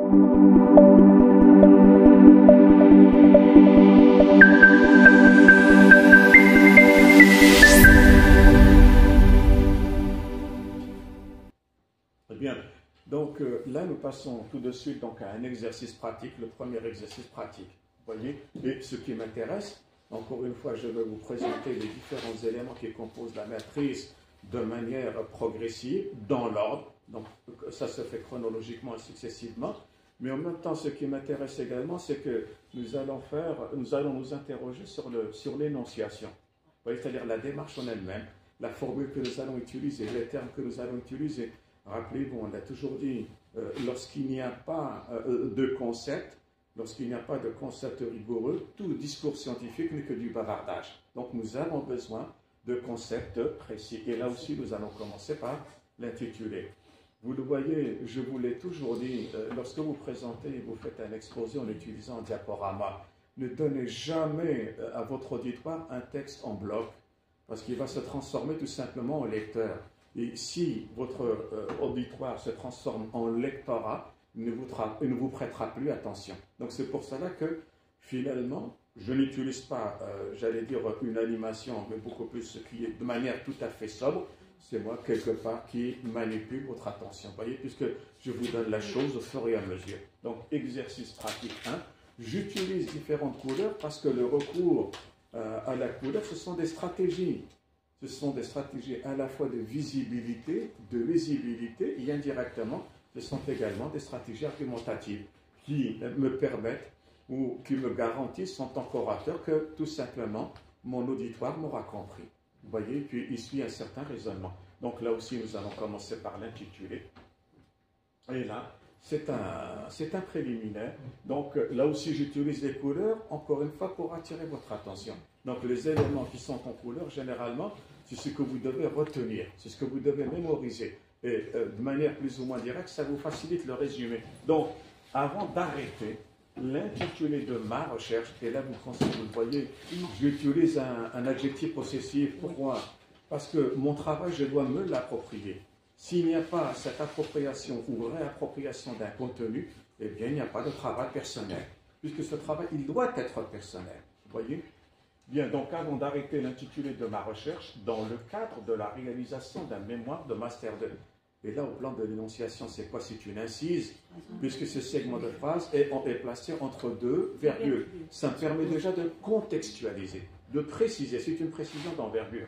Bien, donc là nous passons tout de suite donc, à un exercice pratique, le premier exercice pratique. Vous voyez, et ce qui m'intéresse, encore une fois, je vais vous présenter les différents éléments qui composent la matrice de manière progressive, dans l'ordre. Donc ça se fait chronologiquement et successivement. Mais en même temps, ce qui m'intéresse également, c'est que nous allons nous interroger sur l'énonciation. Vous voyez, c'est-à-dire la démarche en elle-même, la formule que nous allons utiliser, les termes que nous allons utiliser. Rappelez-vous, on l'a toujours dit, lorsqu'il n'y a pas de concept, rigoureux, tout discours scientifique n'est que du bavardage. Donc nous avons besoin de concepts précis. Et là aussi, nous allons commencer par l'intitulé. Vous le voyez, je vous l'ai toujours dit, lorsque vous présentez, vous faites un exposé en utilisant un diaporama, ne donnez jamais à votre auditoire un texte en bloc, parce qu'il va se transformer tout simplement en lecteur. Et si votre auditoire se transforme en lectorat, il ne vous prêtera plus attention. Donc c'est pour cela que finalement, je n'utilise pas, j'allais dire, une animation, mais beaucoup plus ce qui est de manière tout à fait sobre. C'est moi, quelque part, qui manipule votre attention. Vous voyez, puisque je vous donne la chose au fur et à mesure. Donc, exercice pratique 1. J'utilise différentes couleurs parce que le recours à la couleur, ce sont des stratégies. Ce sont des stratégies à la fois de visibilité, et indirectement, ce sont également des stratégies argumentatives qui me permettent ou qui me garantissent en tant qu'orateur que tout simplement mon auditoire m'aura compris. Vous voyez, puis il suit un certain raisonnement. Donc là aussi, nous allons commencer par l'intitulé. Et là, c'est un préliminaire. Donc là aussi, j'utilise les couleurs, encore une fois, pour attirer votre attention. Donc les éléments qui sont en couleur, généralement, c'est ce que vous devez retenir, c'est ce que vous devez mémoriser. Et de manière plus ou moins directe, ça vous facilite le résumé. Donc, avant d'arrêter l'intitulé de ma recherche, et là vous le voyez, j'utilise un adjectif possessif. Pourquoi? Parce que mon travail, je dois me l'approprier. S'il n'y a pas cette appropriation ou réappropriation d'un contenu, eh bien il n'y a pas de travail personnel. Puisque ce travail, il doit être personnel. Vous voyez? Bien, donc avant d'arrêter l'intitulé de ma recherche, dans le cadre de la réalisation d'un mémoire de Master 2. Et là, au plan de l'énonciation, c'est quoi? C'est une incise, puisque ce segment de phrase est placé entre deux virgules. Ça me permet déjà de contextualiser, de préciser. C'est une précision d'envergure.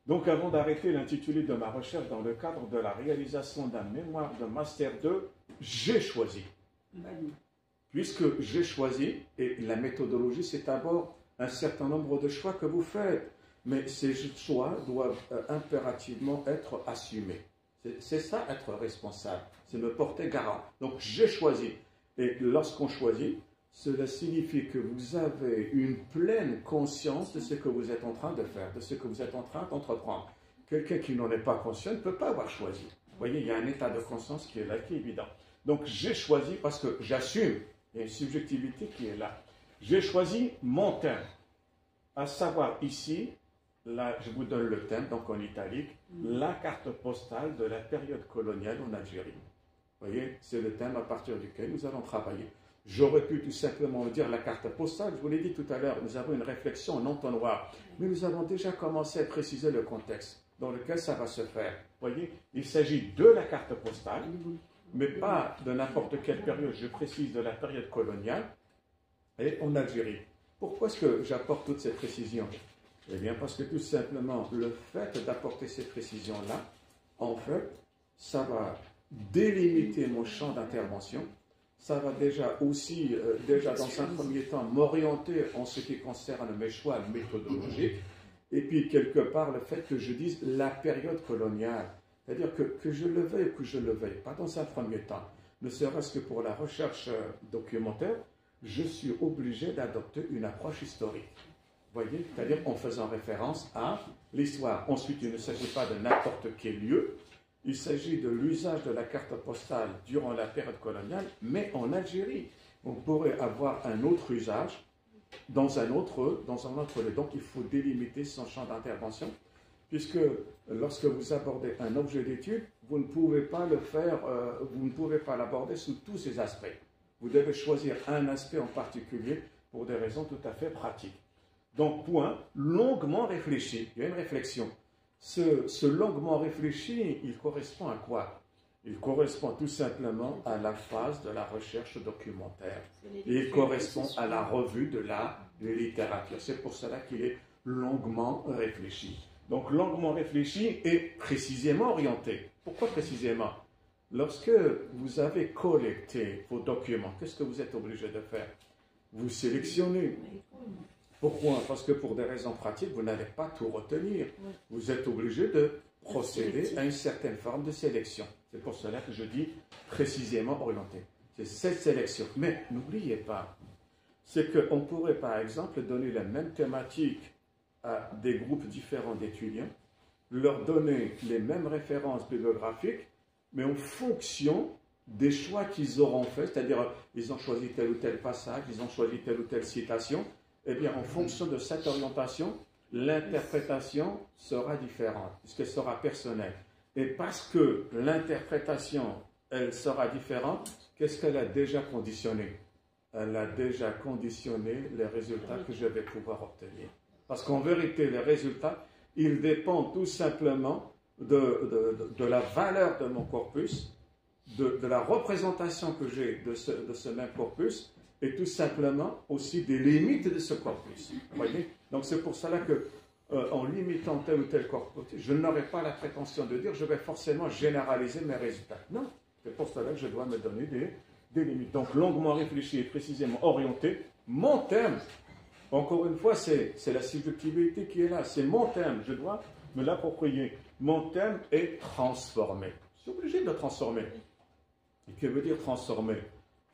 Donc, avant d'arrêter l'intitulé de ma recherche dans le cadre de la réalisation d'un mémoire de Master 2, j'ai choisi. Puisque j'ai choisi, et la méthodologie, c'est d'abord un certain nombre de choix que vous faites. Mais ces choix doivent impérativement être assumés. C'est ça, être responsable. C'est me porter garant. Donc, j'ai choisi. Et lorsqu'on choisit, cela signifie que vous avez une pleine conscience de ce que vous êtes en train de faire, de ce que vous êtes en train d'entreprendre. Quelqu'un qui n'en est pas conscient ne peut pas avoir choisi. Vous voyez, il y a un état de conscience qui est là, qui est évident. Donc, j'ai choisi parce que j'assume. Il y a une subjectivité qui est là. J'ai choisi mon thème. À savoir ici, là, je vous donne le thème, donc en italique, la carte postale de la période coloniale en Algérie. Vous voyez, c'est le thème à partir duquel nous allons travailler. J'aurais pu tout simplement dire la carte postale, je vous l'ai dit tout à l'heure, nous avons une réflexion en entonnoir, mais nous avons déjà commencé à préciser le contexte dans lequel ça va se faire. Vous voyez, il s'agit de la carte postale, mais pas de n'importe quelle période, je précise de la période coloniale, et en Algérie. Pourquoi est-ce que j'apporte toutes ces précisions? Eh bien, parce que tout simplement, le fait d'apporter ces précisions-là, en fait, ça va délimiter mon champ d'intervention. Ça va déjà aussi, dans un premier temps, m'orienter en ce qui concerne mes choix méthodologiques. Et puis, quelque part, le fait que je dise la période coloniale. C'est-à-dire que je le veuille ou que je le veuille, pas dans un premier temps. Ne serait-ce que pour la recherche documentaire, je suis obligé d'adopter une approche historique. Vous voyez, c'est-à-dire en faisant référence à l'histoire. Ensuite, il ne s'agit pas de n'importe quel lieu, il s'agit de l'usage de la carte postale durant la période coloniale, mais en Algérie. On pourrait avoir un autre usage dans un autre lieu. Donc, il faut délimiter son champ d'intervention. puisque lorsque vous abordez un objet d'étude, vous ne pouvez pas le faire, vous ne pouvez pas l'aborder sous tous ses aspects. Vous devez choisir un aspect en particulier pour des raisons tout à fait pratiques. Donc, point, longuement réfléchi. Il y a une réflexion. Ce longuement réfléchi, il correspond à quoi? Il correspond tout simplement à la phase de la recherche documentaire. Et il correspond à la revue de la littérature. C'est pour cela qu'il est longuement réfléchi. Donc, longuement réfléchi et précisément orienté. Pourquoi précisément? Lorsque vous avez collecté vos documents, qu'est-ce que vous êtes obligé de faire? Vous sélectionnez. Pourquoi? Parce que pour des raisons pratiques, vous n'allez pas tout retenir. Vous êtes obligé de procéder à une certaine forme de sélection. C'est pour cela que je dis précisément orienté. C'est cette sélection. Mais n'oubliez pas, c'est qu'on pourrait par exemple donner la même thématique à des groupes différents d'étudiants, leur donner les mêmes références bibliographiques, mais en fonction des choix qu'ils auront fait, c'est-à-dire ils ont choisi tel ou tel passage, ils ont choisi telle ou telle citation, eh bien en fonction de cette orientation, l'interprétation sera différente, puisqu'elle sera personnelle. Et parce que l'interprétation, elle sera différente, qu'est-ce qu'elle a déjà conditionné? Elle a déjà conditionné les résultats que je vais pouvoir obtenir. Parce qu'en vérité, les résultats, ils dépendent tout simplement de la valeur de mon corpus, de la représentation que j'ai de ce même corpus, et tout simplement aussi des limites de ce corpus. Vous voyez? Donc c'est pour cela que, en limitant tel ou tel corpus, je n'aurai pas la prétention de dire je vais forcément généraliser mes résultats. Non, c'est pour cela que je dois me donner des limites. Donc longuement réfléchi et précisément orienté, mon thème, encore une fois, c'est la subjectivité qui est là, c'est mon thème, je dois me l'approprier. Mon thème est transformé. Je suis obligé de transformer. Et que veut dire transformer?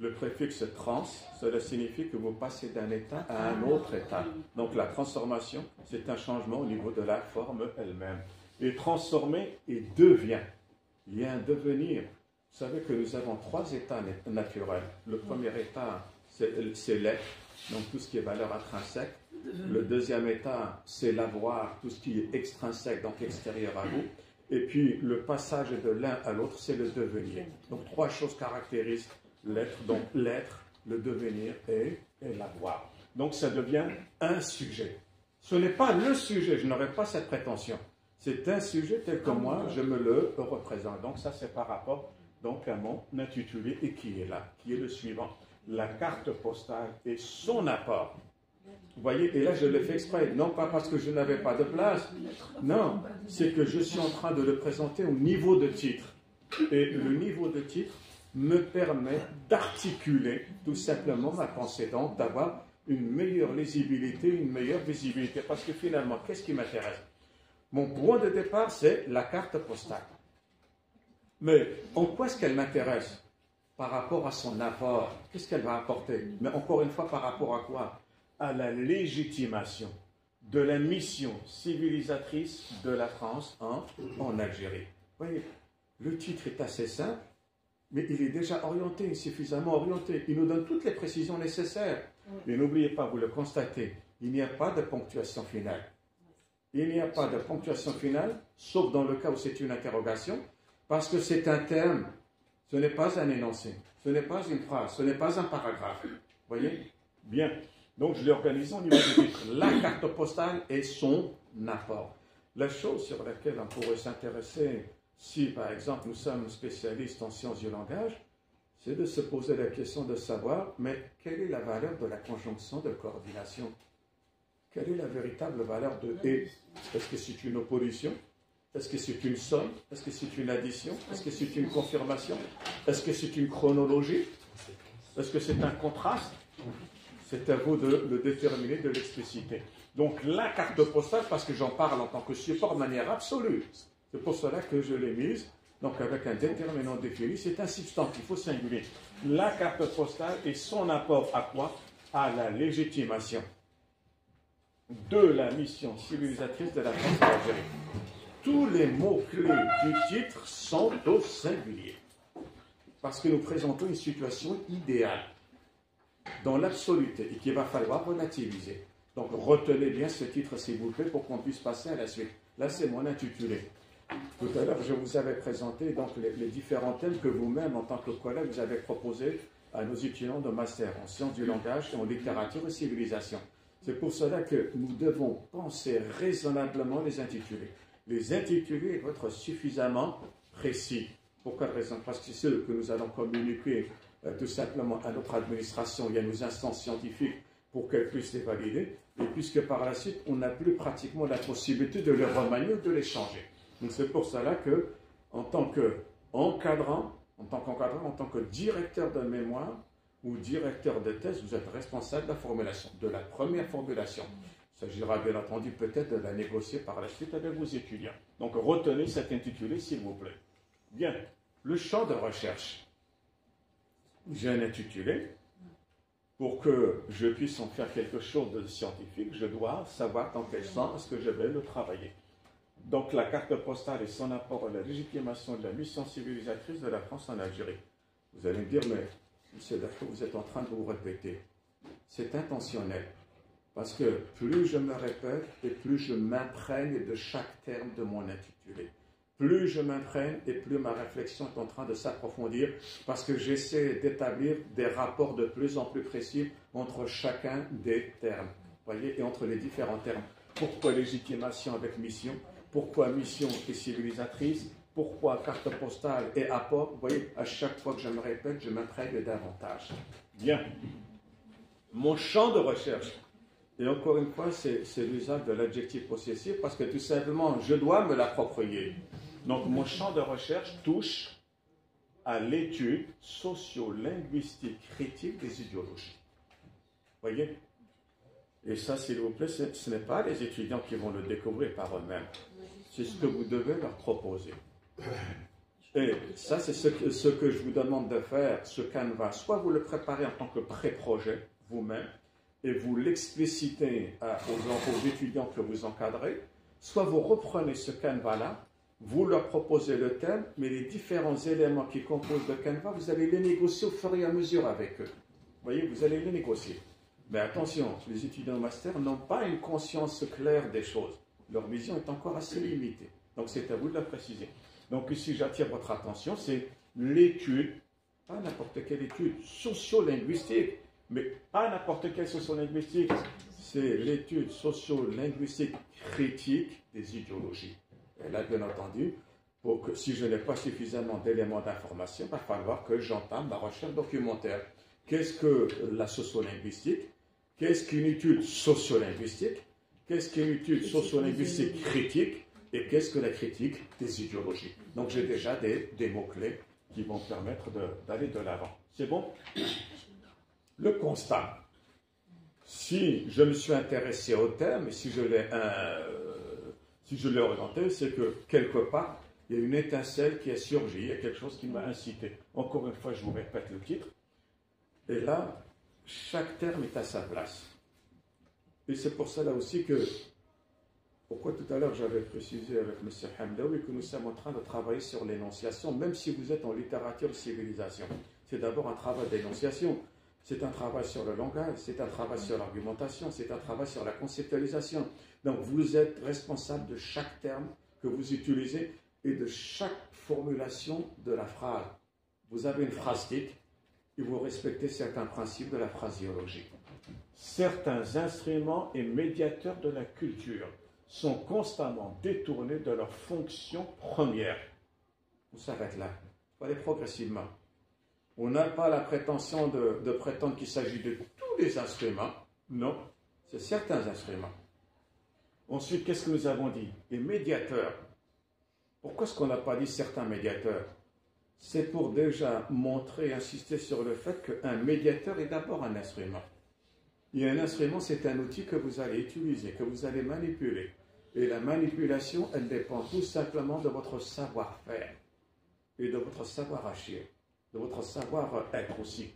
Le préfixe trans, cela signifie que vous passez d'un état à un autre état. Donc la transformation, c'est un changement au niveau de la forme elle-même. Et transformer et devient. Il y a un devenir. Vous savez que nous avons 3 états naturels. Le premier état, c'est l'être, donc tout ce qui est valeur intrinsèque. Le deuxième état, c'est l'avoir, tout ce qui est extrinsèque, donc extérieur à vous. Et puis le passage de l'un à l'autre, c'est le devenir. Donc 3 choses caractérisent l'être, donc l'être, le devenir et l'avoir. Donc ça devient un sujet. Ce n'est pas le sujet, je n'aurai pas cette prétention. C'est un sujet tel que moi, je me le représente. Donc ça, c'est par rapport donc, à mon intitulé et qui est là, qui est le suivant. La carte postale et son apport. Vous voyez, et là je le fais exprès, non pas parce que je n'avais pas de place, non, c'est que je suis en train de le présenter au niveau de titre. Et le niveau de titre me permet d'articuler tout simplement ma pensée, donc d'avoir une meilleure lisibilité, une meilleure visibilité. Parce que finalement, qu'est-ce qui m'intéresse? Mon point de départ, c'est la carte postale. Mais en quoi est-ce qu'elle m'intéresse? Par rapport à son apport, qu'est-ce qu'elle va apporter? Mais encore une fois, par rapport à quoi? À la légitimation de la mission civilisatrice de la France en Algérie. Vous voyez, le titre est assez simple, mais il est déjà orienté, suffisamment orienté. Il nous donne toutes les précisions nécessaires. Mais n'oubliez pas, vous le constatez, il n'y a pas de ponctuation finale. Il n'y a pas de ponctuation finale, sauf dans le cas où c'est une interrogation, parce que c'est un terme, ce n'est pas un énoncé, ce n'est pas une phrase, ce n'est pas un paragraphe. Vous voyez? Bien. Donc je l'ai organisé au niveau du titre. La carte postale et son apport. La chose sur laquelle on pourrait s'intéresser, si par exemple nous sommes spécialistes en sciences du langage, c'est de se poser la question de savoir, mais quelle est la valeur de la conjonction de coordination? Quelle est la véritable valeur de « et » Est-ce que c'est une opposition? Est-ce que c'est une somme? Est-ce que c'est une addition? Est-ce que c'est une confirmation? Est-ce que c'est une chronologie? Est-ce que c'est un contraste? C'est à vous de le déterminer, de l'expliciter. Donc la carte postale, parce que j'en parle en tant que support de manière absolue, c'est pour cela que je l'ai mise, donc avec un déterminant défini, c'est un substantif au singulier. La carte postale et son apport à quoi? À la légitimation de la mission civilisatrice de la France d'Algérie. Tous les mots-clés du titre sont au singulier, parce que nous présentons une situation idéale, dans l'absoluté, et qu'il va falloir relativiser. Donc retenez bien ce titre s'il vous plaît pour qu'on puisse passer à la suite. Là c'est mon intitulé. Tout à l'heure je vous avais présenté donc les différents thèmes que vous-même en tant que collègue vous avez proposés à nos étudiants de master en sciences du langage et en littérature et civilisation. C'est pour cela que nous devons penser raisonnablement les intitulés. Les intitulés doivent être suffisamment précis. Pour quelle raison? Parce que c'est ceux que nous allons communiquer tout simplement à notre administration et à nos instances scientifiques pour qu'elles puissent les valider. Et puisque par la suite, on n'a plus pratiquement la possibilité de les remanier ou de les changer. Donc c'est pour cela que, en tant qu'encadrant, en tant que directeur de mémoire ou directeur de thèse, vous êtes responsable de la formulation, de la première formulation. Il s'agira bien entendu peut-être de la négocier par la suite avec vos étudiants. Donc retenez cet intitulé s'il vous plaît. Bien, le champ de recherche. J'ai un intitulé. Pour que je puisse en faire quelque chose de scientifique, je dois savoir dans quel sens est-ce que je vais le travailler. Donc la carte postale et son apport à la légitimation de la mission civilisatrice de la France en Algérie. Vous allez me dire, mais M. Dafou, vous êtes en train de vous répéter. C'est intentionnel. Parce que plus je me répète et plus je m'imprègne de chaque terme de mon intitulé. Plus je m'imprègne et plus ma réflexion est en train de s'approfondir parce que j'essaie d'établir des rapports de plus en plus précis entre chacun des termes. Voyez, et entre les différents termes. Pourquoi légitimation avec mission? Pourquoi mission et civilisatrice? Pourquoi carte postale et apport? Vous voyez, à chaque fois que je me répète, je m'imprègne davantage. Bien. Mon champ de recherche. Et encore une fois, c'est l'usage de l'adjectif possessif parce que tout simplement, je dois me l'approprier. Donc, mon champ de recherche touche à l'étude socio-linguistique critique des idéologies. Voyez? Et ça, s'il vous plaît, ce n'est pas les étudiants qui vont le découvrir par eux-mêmes. C'est ce que vous devez leur proposer. Et ça, c'est ce que je vous demande de faire, ce canevas. Soit vous le préparez en tant que pré-projet, vous-même, et vous l'explicitez aux étudiants que vous encadrez, soit vous reprenez ce canevas-là, vous leur proposez le thème, mais les différents éléments qui composent le canevas, vous allez les négocier au fur et à mesure avec eux. Vous voyez, vous allez les négocier. Mais attention, les étudiants de master n'ont pas une conscience claire des choses. Leur vision est encore assez limitée. Donc c'est à vous de la préciser. Donc ici, j'attire votre attention, c'est l'étude, pas n'importe quelle étude, socio-linguistique, mais pas n'importe quelle socio-linguistique, c'est l'étude socio-linguistique critique des idéologies. Et là, bien entendu, si je n'ai pas suffisamment d'éléments d'information, il va falloir que j'entame ma recherche documentaire. Qu'est-ce que la sociolinguistique? Qu'est-ce qu'une étude sociolinguistique? Qu'est-ce qu'une étude sociolinguistique critique? Et qu'est-ce que la critique des idéologies? Donc j'ai déjà des mots-clés qui vont permettre d'aller de l'avant. C'est bon? Le constat. Si je me suis intéressé au thème, et si je l'ai orienté, c'est que quelque part, il y a une étincelle qui a surgi, il y a quelque chose qui m'a incité. Encore une fois, je vous répète le titre. Et là, chaque terme est à sa place. Et c'est pour cela aussi que, pourquoi tout à l'heure j'avais précisé avec M. Hamdaoui que nous sommes en train de travailler sur l'énonciation, même si vous êtes en littérature civilisation. C'est d'abord un travail d'énonciation. C'est un travail sur le langage, c'est un travail sur l'argumentation, c'est un travail sur la conceptualisation. Donc vous êtes responsable de chaque terme que vous utilisez et de chaque formulation de la phrase. Vous avez une phrase type et vous respectez certains principes de la phraséologie. Certains instruments et médiateurs de la culture sont constamment détournés de leur fonction première. On s'arrête là. Il faut aller progressivement. On n'a pas la prétention de prétendre qu'il s'agit de tous les instruments. Non, c'est certains instruments. Ensuite, qu'est-ce que nous avons dit? Les médiateurs. Pourquoi est-ce qu'on n'a pas dit certains médiateurs? C'est pour déjà montrer, insister sur le fait qu'un médiateur est d'abord un instrument. Et un instrument, c'est un outil que vous allez utiliser, que vous allez manipuler. Et la manipulation, elle dépend tout simplement de votre savoir-faire et de votre savoir-agir, de votre savoir-être aussi.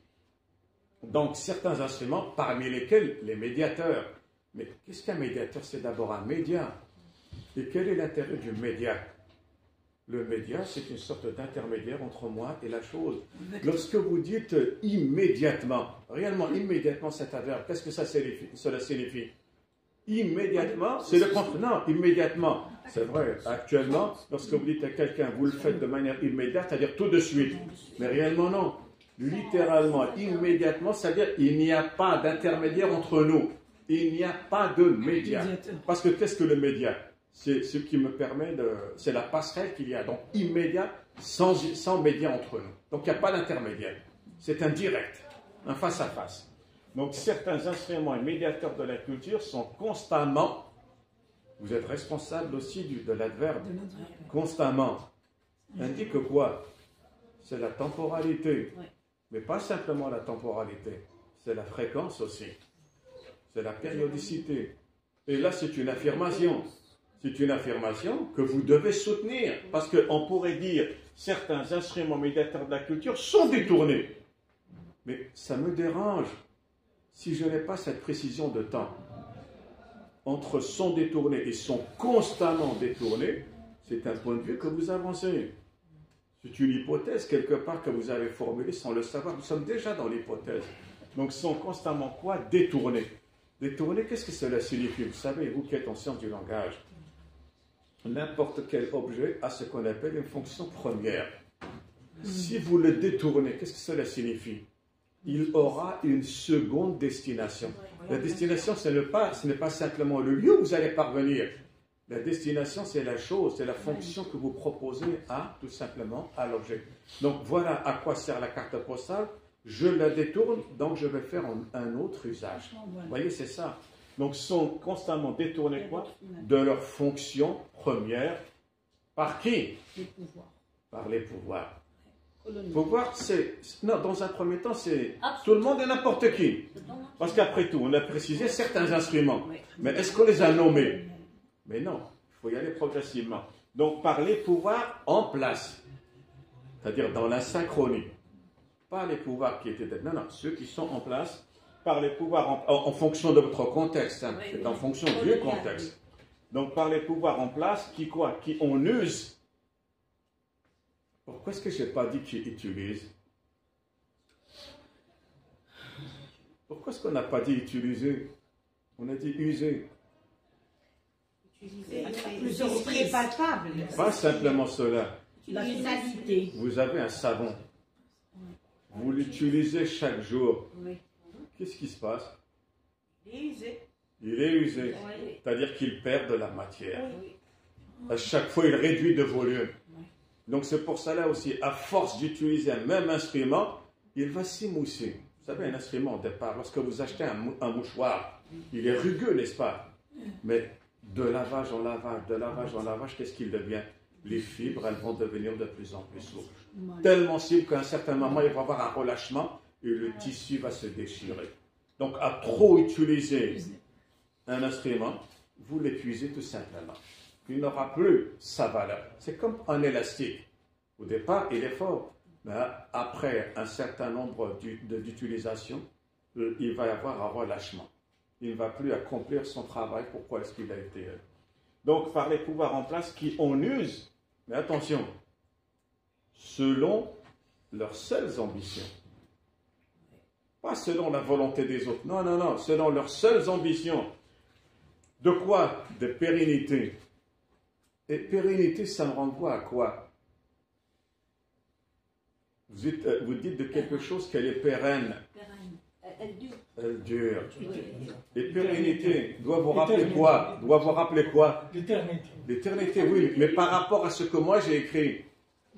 Donc, certains instruments, parmi lesquels les médiateurs. Mais qu'est-ce qu'un médiateur? C'est d'abord un média. Et quel est l'intérêt du média? Le média, c'est une sorte d'intermédiaire entre moi et la chose. Lorsque vous dites immédiatement, réellement immédiatement cet adverbe, qu'est-ce que cela signifie? Immédiatement, c'est le contraire. Non, immédiatement. C'est vrai, actuellement, lorsque vous dites à quelqu'un, vous le faites de manière immédiate, c'est-à-dire tout de suite. Mais réellement, non. Littéralement, immédiatement, c'est-à-dire il n'y a pas d'intermédiaire entre nous. Il n'y a pas de média. Parce que qu'est-ce que le média? C'est ce qui me permet de... C'est la passerelle qu'il y a. Donc, immédiat, sans média entre nous. Donc, il n'y a pas d'intermédiaire. C'est un direct, un face-à-face. Donc, certains instruments et médiateurs de la culture sont constamment... Vous êtes responsable aussi de l'adverbe. Constamment. Indique quoi? C'est la temporalité. Mais pas simplement la temporalité. C'est la fréquence aussi. C'est la périodicité. Et là, c'est une affirmation. C'est une affirmation que vous devez soutenir. Parce qu'on pourrait dire, certains instruments médiateurs de la culture sont détournés. Mais ça me dérange si je n'ai pas cette précision de temps. Entre sont détournés et sont constamment détournés, c'est un point de vue que vous avancez. C'est une hypothèse quelque part que vous avez formulée sans le savoir. Nous sommes déjà dans l'hypothèse. Donc, sont constamment quoi? Détournés. Détournés, qu'est-ce que cela signifie? Vous savez, vous qui êtes en sciences du langage, n'importe quel objet a ce qu'on appelle une fonction première. Si vous le détournez, qu'est-ce que cela signifie? Il aura une seconde destination. La destination, ce n'est pas simplement le lieu où vous allez parvenir. La destination, c'est la chose, c'est la fonction que vous proposez à, tout simplement, à l'objet. Donc, voilà à quoi sert la carte postale. Je la détourne, donc je vais faire un autre usage. Vous voyez, c'est ça. Donc, sont constamment détournés quoi? De leur fonction première. Par qui? Les pouvoirs. Par les pouvoirs. Colonial. Pouvoir, c'est... Non, dans un premier temps, c'est tout le monde et n'importe qui. Parce qu'après tout, on a précisé certains instruments. Mais est-ce qu'on les a nommés? Mais non, il faut y aller progressivement. Donc, par les pouvoirs en place. C'est-à-dire dans la synchronie. Pas les pouvoirs qui étaient... Non, non, ceux qui sont en place, par les pouvoirs en fonction de votre contexte. Hein. C'est en fonction du contexte. Donc, par les pouvoirs en place, qui quoi? Qui on use. Pourquoi est-ce que je n'ai pas dit qui utilise? Pourquoi est-ce qu'on n'a pas dit utiliser? On a dit user. Utiliser. C'est palpable. Pas simplement cela. La finalité. Vous avez un savon. Vous l'utilisez chaque jour. Oui. Qu'est-ce qui se passe? Il est usé. Il est usé. Oui. C'est-à-dire qu'il perd de la matière. Oui. À chaque fois, il réduit de volume. Donc c'est pour cela aussi, à force d'utiliser un même instrument, il va s'émousser. Vous savez, un instrument au départ, lorsque vous achetez un mouchoir, il est rugueux, n'est-ce pas? Mais de lavage en lavage, de lavage en lavage, qu'est-ce qu'il devient? Les fibres, elles vont devenir de plus en plus souples. Tellement souples qu'à un certain moment, il va y avoir un relâchement et le tissu va se déchirer. Donc à trop utiliser un instrument, vous l'épuisez tout simplement. Il n'aura plus sa valeur. C'est comme un élastique. Au départ, il est fort. Mais après un certain nombre d'utilisations, il va y avoir un relâchement. Il ne va plus accomplir son travail. Pourquoi est-ce qu'il a été... Donc, par les pouvoirs en place qui en usent, mais attention, selon leurs seules ambitions. Pas selon la volonté des autres. Non, non, non. Selon leurs seules ambitions. De quoi? De pérennité. Et pérennité, ça me renvoie à quoi? Vous dites de quelque chose qu'elle est pérenne. Elle dure. Elle dure. Et pérennité doit vous rappeler quoi? Doit vous rappeler quoi? L'éternité. L'éternité, oui, mais par rapport à ce que moi j'ai écrit.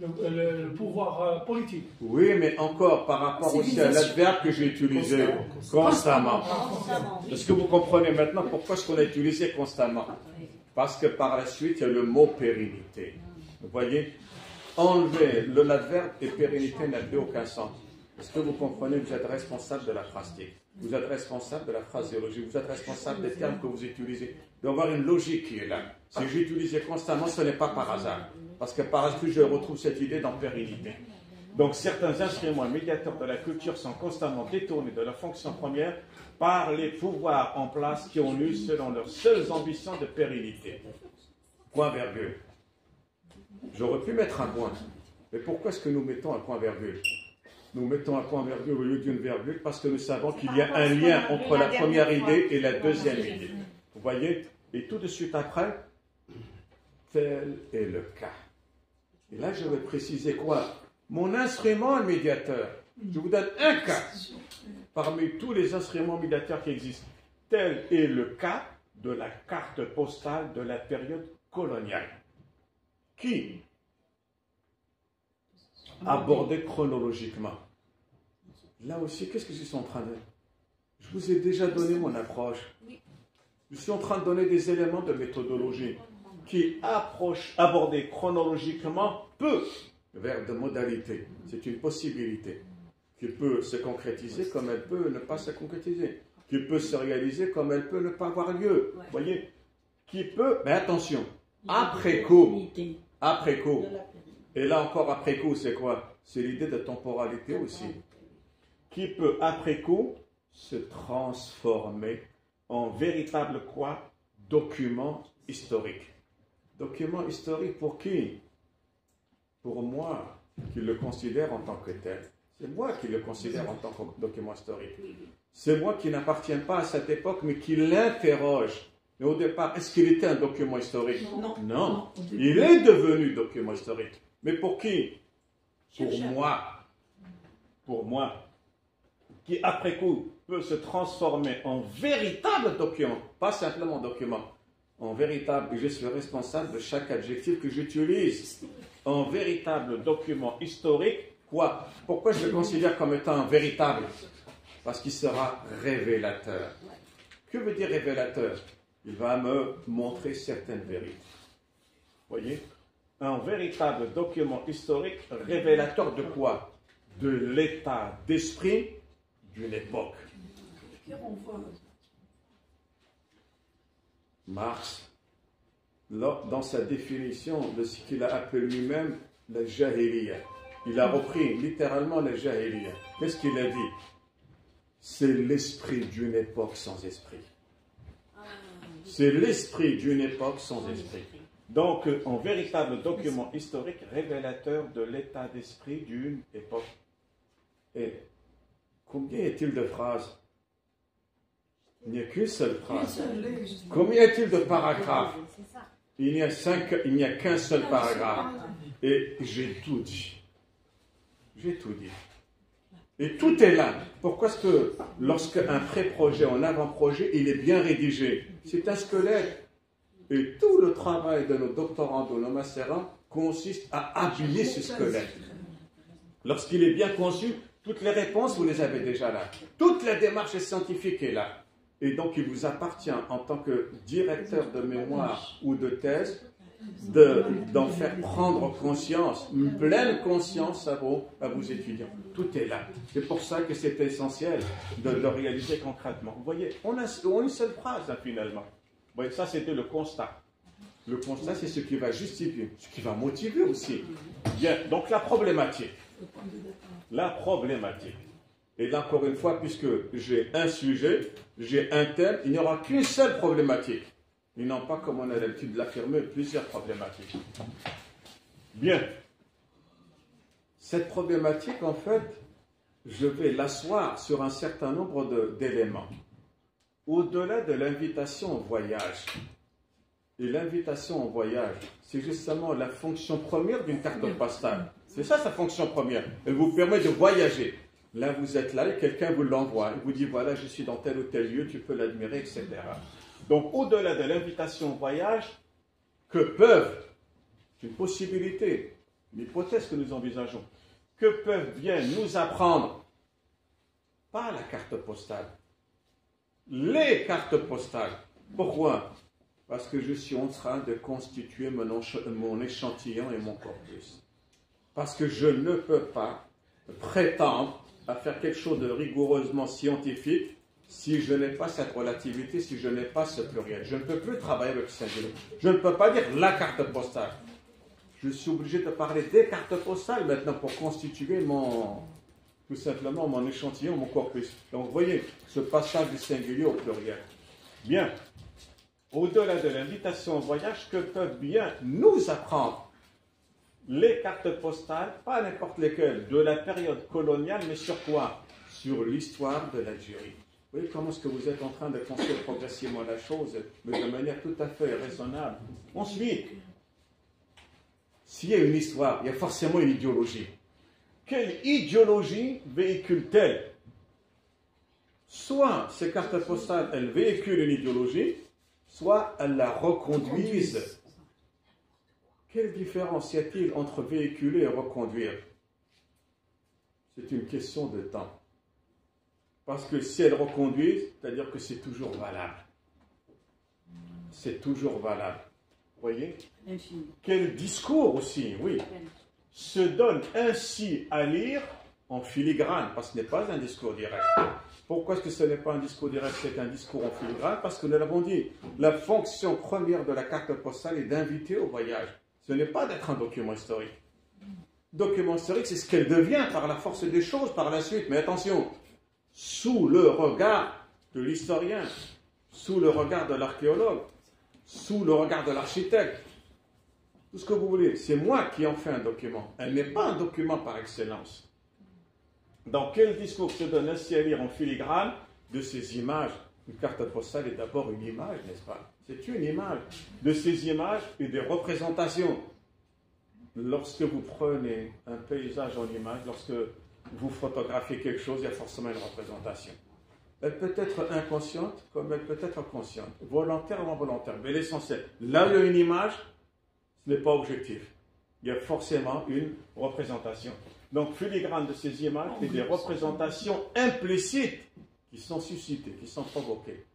Le pouvoir politique. Oui, mais encore par rapport aussi à l'adverbe que j'ai utilisé constamment. Est-ce que vous comprenez maintenant pourquoi est-ce qu'on a utilisé constamment? Parce que par la suite, il y a le mot pérennité. Vous voyez, enlever l'adverbe et pérennité n'a plus aucun sens. Est-ce que vous comprenez que vous êtes responsable de la phrastique? Vous êtes responsable de la phraséologie, vous êtes responsable des termes que vous utilisez. Il doit y avoir une logique qui est là. Si j'utilisais constamment, ce n'est pas par hasard. Parce que par hasard, je retrouve cette idée dans pérennité. Donc certains instruments et médiateurs de la culture sont constamment détournés de leur fonction première par les pouvoirs en place qui ont eu selon leurs seules ambitions de pérennité. Point virgule. J'aurais pu mettre un point. Mais pourquoi est-ce que nous mettons un point virgule? Nous mettons un point virgule au lieu d'une virgule parce que nous savons qu'il y a un lien entre la première idée et la deuxième idée. Vous voyez, et tout de suite après, tel est le cas. Et là, je vais préciser quoi? Mon instrument médiateur. Je vous donne un cas parmi tous les instruments médiateurs qui existent. Tel est le cas de la carte postale de la période coloniale, qui abordait chronologiquement. Là aussi, qu'est-ce que je suis en train de... Je vous ai déjà donné mon approche. Je suis en train de donner des éléments de méthodologie qui aborder chronologiquement peu vers de modalités. C'est une possibilité qui peut se concrétiser comme elle peut ne pas se concrétiser, qui peut se réaliser comme elle peut ne pas avoir lieu. Vous voyez, qui peut, mais attention, après coup, et là encore après coup, c'est quoi? C'est l'idée de temporalité aussi, qui peut après coup se transformer en véritable quoi? Document historique. Document historique pour qui? Pour moi, qui le considère en tant que tel. C'est moi qui le considère en tant que document historique. C'est moi qui n'appartiens pas à cette époque, mais qui l'interroge. Mais au départ, est-ce qu'il était un document historique? Non. Non. Il est devenu document historique. Mais pour qui? Pour moi. Pour moi. Qui, après coup, peut se transformer en véritable document. Pas simplement document. En véritable, je suis responsable de chaque adjectif que j'utilise. En véritable document historique. Quoi? Pourquoi je le considère comme étant un véritable? Parce qu'il sera révélateur. Que veut dire révélateur? Il va me montrer certaines vérités. Voyez? Un véritable document historique révélateur de quoi? De l'état d'esprit d'une époque. Marx, dans sa définition de ce qu'il a appelé lui-même la jahiliya, il a repris littéralement la jahiliya. Qu'est-ce qu'il a dit? C'est l'esprit d'une époque sans esprit. C'est l'esprit d'une époque sans esprit. Donc, un véritable document historique révélateur de l'état d'esprit d'une époque. Et combien y a-t-il de phrases? Il n'y a qu'une seule phrase. Combien y a-t-il de paragraphes? Il n'y a qu'un seul paragraphe. Et j'ai tout dit. J'ai tout dit. Et tout est là. Pourquoi est-ce que lorsqu'un pré-projet, un avant-projet, il est bien rédigé? C'est un squelette. Et tout le travail de nos doctorants, de nos macérants, consiste à habiller ce squelette. Lorsqu'il est bien conçu, toutes les réponses, vous les avez déjà là. Toute la démarche scientifique est là. Et donc, il vous appartient, en tant que directeur de mémoire ou de thèse, d'en faire prendre conscience, une pleine conscience à vos étudiants. Tout est là. C'est pour ça que c'est essentiel de le réaliser concrètement. Vous voyez, on a une seule phrase, là, finalement. Vous voyez, ça, c'était le constat. Le constat, c'est ce qui va justifier, ce qui va motiver aussi. Bien, donc la problématique. La problématique. Et là, encore une fois, puisque j'ai un sujet, j'ai un thème, il n'y aura qu'une seule problématique. Ils n'ont pas, comme on a l'habitude de l'affirmer, plusieurs problématiques. Bien. Cette problématique, en fait, je vais l'asseoir sur un certain nombre d'éléments. Au-delà de l'invitation au voyage. Et l'invitation au voyage, c'est justement la fonction première d'une carte postale. C'est ça sa fonction première. Elle vous permet de voyager. Là, vous êtes là et quelqu'un vous l'envoie. Il vous dit, voilà, je suis dans tel ou tel lieu, tu peux l'admirer, etc. Donc, au-delà de l'invitation au voyage, que peuvent, c'est une possibilité, une hypothèse que nous envisageons, que peuvent bien nous apprendre, pas la carte postale, les cartes postales. Pourquoi? Parce que je suis en train de constituer mon échantillon et mon corpus. Parce que je ne peux pas prétendre à faire quelque chose de rigoureusement scientifique si je n'ai pas cette relativité, si je n'ai pas ce pluriel. Je ne peux plus travailler avec le singulier. Je ne peux pas dire la carte postale. Je suis obligé de parler des cartes postales maintenant pour constituer tout simplement mon échantillon, mon corpus. Donc vous voyez, ce passage du singulier au pluriel. Bien. Au-delà de l'invitation au voyage, que peuvent bien nous apprendre les cartes postales, pas n'importe lesquelles, de la période coloniale, mais sur quoi? Sur l'histoire de l'Algérie. Vous voyez comment est-ce que vous êtes en train de construire progressivement la chose, mais de manière tout à fait raisonnable. Ensuite, s'il y a une histoire, il y a forcément une idéologie. Quelle idéologie véhicule-t-elle? Soit ces cartes postales, elles véhiculent une idéologie, soit elles la reconduisent. Quelle différence y a-t-il entre véhiculer et reconduire? C'est une question de temps. Parce que si elles reconduisent, c'est-à-dire que c'est toujours valable. C'est toujours valable. Vous voyez? Quel discours aussi, oui, se donne ainsi à lire en filigrane, parce que ce n'est pas un discours direct. Pourquoi est-ce que ce n'est pas un discours direct, c'est un discours en filigrane? Parce que nous l'avons dit, la fonction première de la carte postale est d'inviter au voyage. Ce n'est pas d'être un document historique. Document historique, c'est ce qu'elle devient par la force des choses par la suite. Mais attention, sous le regard de l'historien, sous le regard de l'archéologue, sous le regard de l'architecte, tout ce que vous voulez, c'est moi qui en fais un document. Elle n'est pas un document par excellence. Dans quel discours se donne ainsi à lire en filigrane de ces images? Une carte postale est d'abord une image, n'est-ce pas? C'est une image. De ces images et des représentations. Lorsque vous prenez un paysage en image, lorsque vous photographiez quelque chose, il y a forcément une représentation. Elle peut être inconsciente comme elle peut être consciente, volontaire ou involontaire. Mais l'essentiel, là où il y a une image, ce n'est pas objectif. Il y a forcément une représentation. Donc, filigrane de ces images et des représentations implicites qui sont suscitées, qui sont provoquées.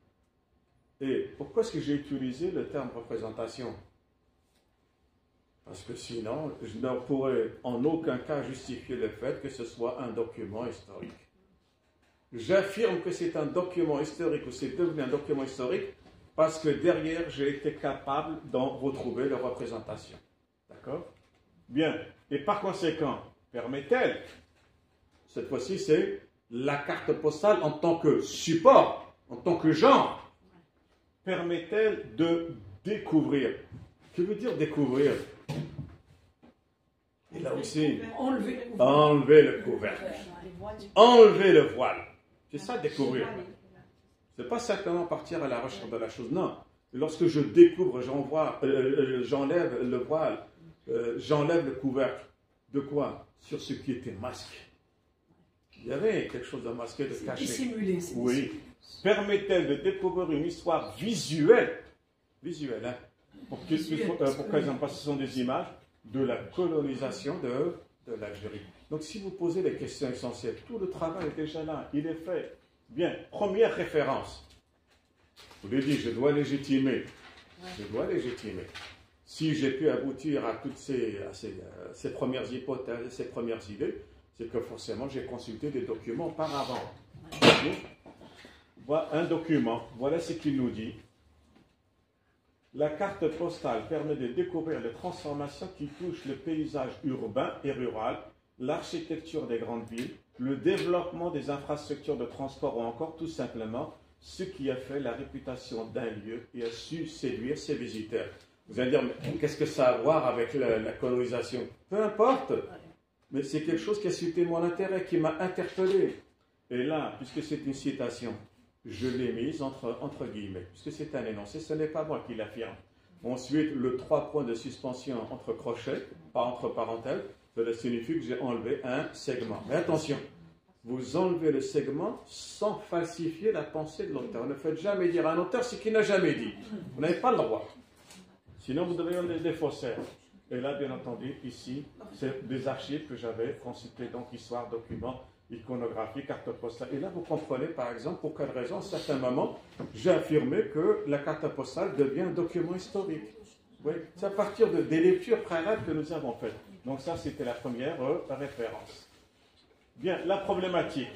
Et pourquoi est-ce que j'ai utilisé le terme représentation? Parce que sinon, je ne pourrais en aucun cas justifier le fait que ce soit un document historique. J'affirme que c'est un document historique ou c'est devenu un document historique parce que derrière, j'ai été capable d'en retrouver les représentations. D'accord? Bien. Et par conséquent, permet-elle, cette fois-ci, c'est la carte postale en tant que support, en tant que genre, permet-elle de découvrir? Que veut dire découvrir? Et là aussi, enlever le couvercle, enlever le voile. C'est ça, découvrir. Ce n'est pas simplement partir à la recherche de la chose, non. Lorsque je découvre, j'enlève le voile, j'enlève le couvercle. De quoi? Sur ce qui était masqué. Il y avait quelque chose de masqué, de caché. Dissimulé. Oui. Permet-elle de découvrir une histoire visuelle, hein, pour qu'elles en passent, ce sont des images de la colonisation de l'Algérie. Donc si vous posez les questions essentielles, tout le travail est déjà là, il est fait. Bien, première référence. Je vous l'ai dit, je dois légitimer. Je dois légitimer. Si j'ai pu aboutir à toutes ces premières hypothèses, ces premières idées, c'est que forcément j'ai consulté des documents auparavant. Voilà un document, voilà ce qu'il nous dit. La carte postale permet de découvrir les transformations qui touchent le paysage urbain et rural, l'architecture des grandes villes, le développement des infrastructures de transport ou encore tout simplement ce qui a fait la réputation d'un lieu et a su séduire ses visiteurs. Vous allez dire, mais qu'est-ce que ça a à voir avec la colonisation? Peu importe, mais c'est quelque chose qui a suscité mon intérêt, qui m'a interpellé. Et là, puisque c'est une citation, je l'ai mise entre guillemets, puisque c'est un énoncé, ce n'est pas moi qui l'affirme. Ensuite, le 3 points de suspension entre crochets, pas entre parenthèses, cela signifie que j'ai enlevé un segment. Mais attention, vous enlevez le segment sans falsifier la pensée de l'auteur. Ne faites jamais dire à un auteur ce qu'il n'a jamais dit. Vous n'avez pas le droit. Sinon, vous devenez des faussaires. Et là, bien entendu, ici, c'est des archives que j'avais consultées, donc histoire, documents, iconographie, carte postale. Et là, vous comprenez, par exemple, pour quelle raison, à certains moments, j'ai affirmé que la carte postale devient un document historique. Oui, c'est à partir des lectures préalables que nous avons faites. Donc ça, c'était la première référence. Bien, la problématique.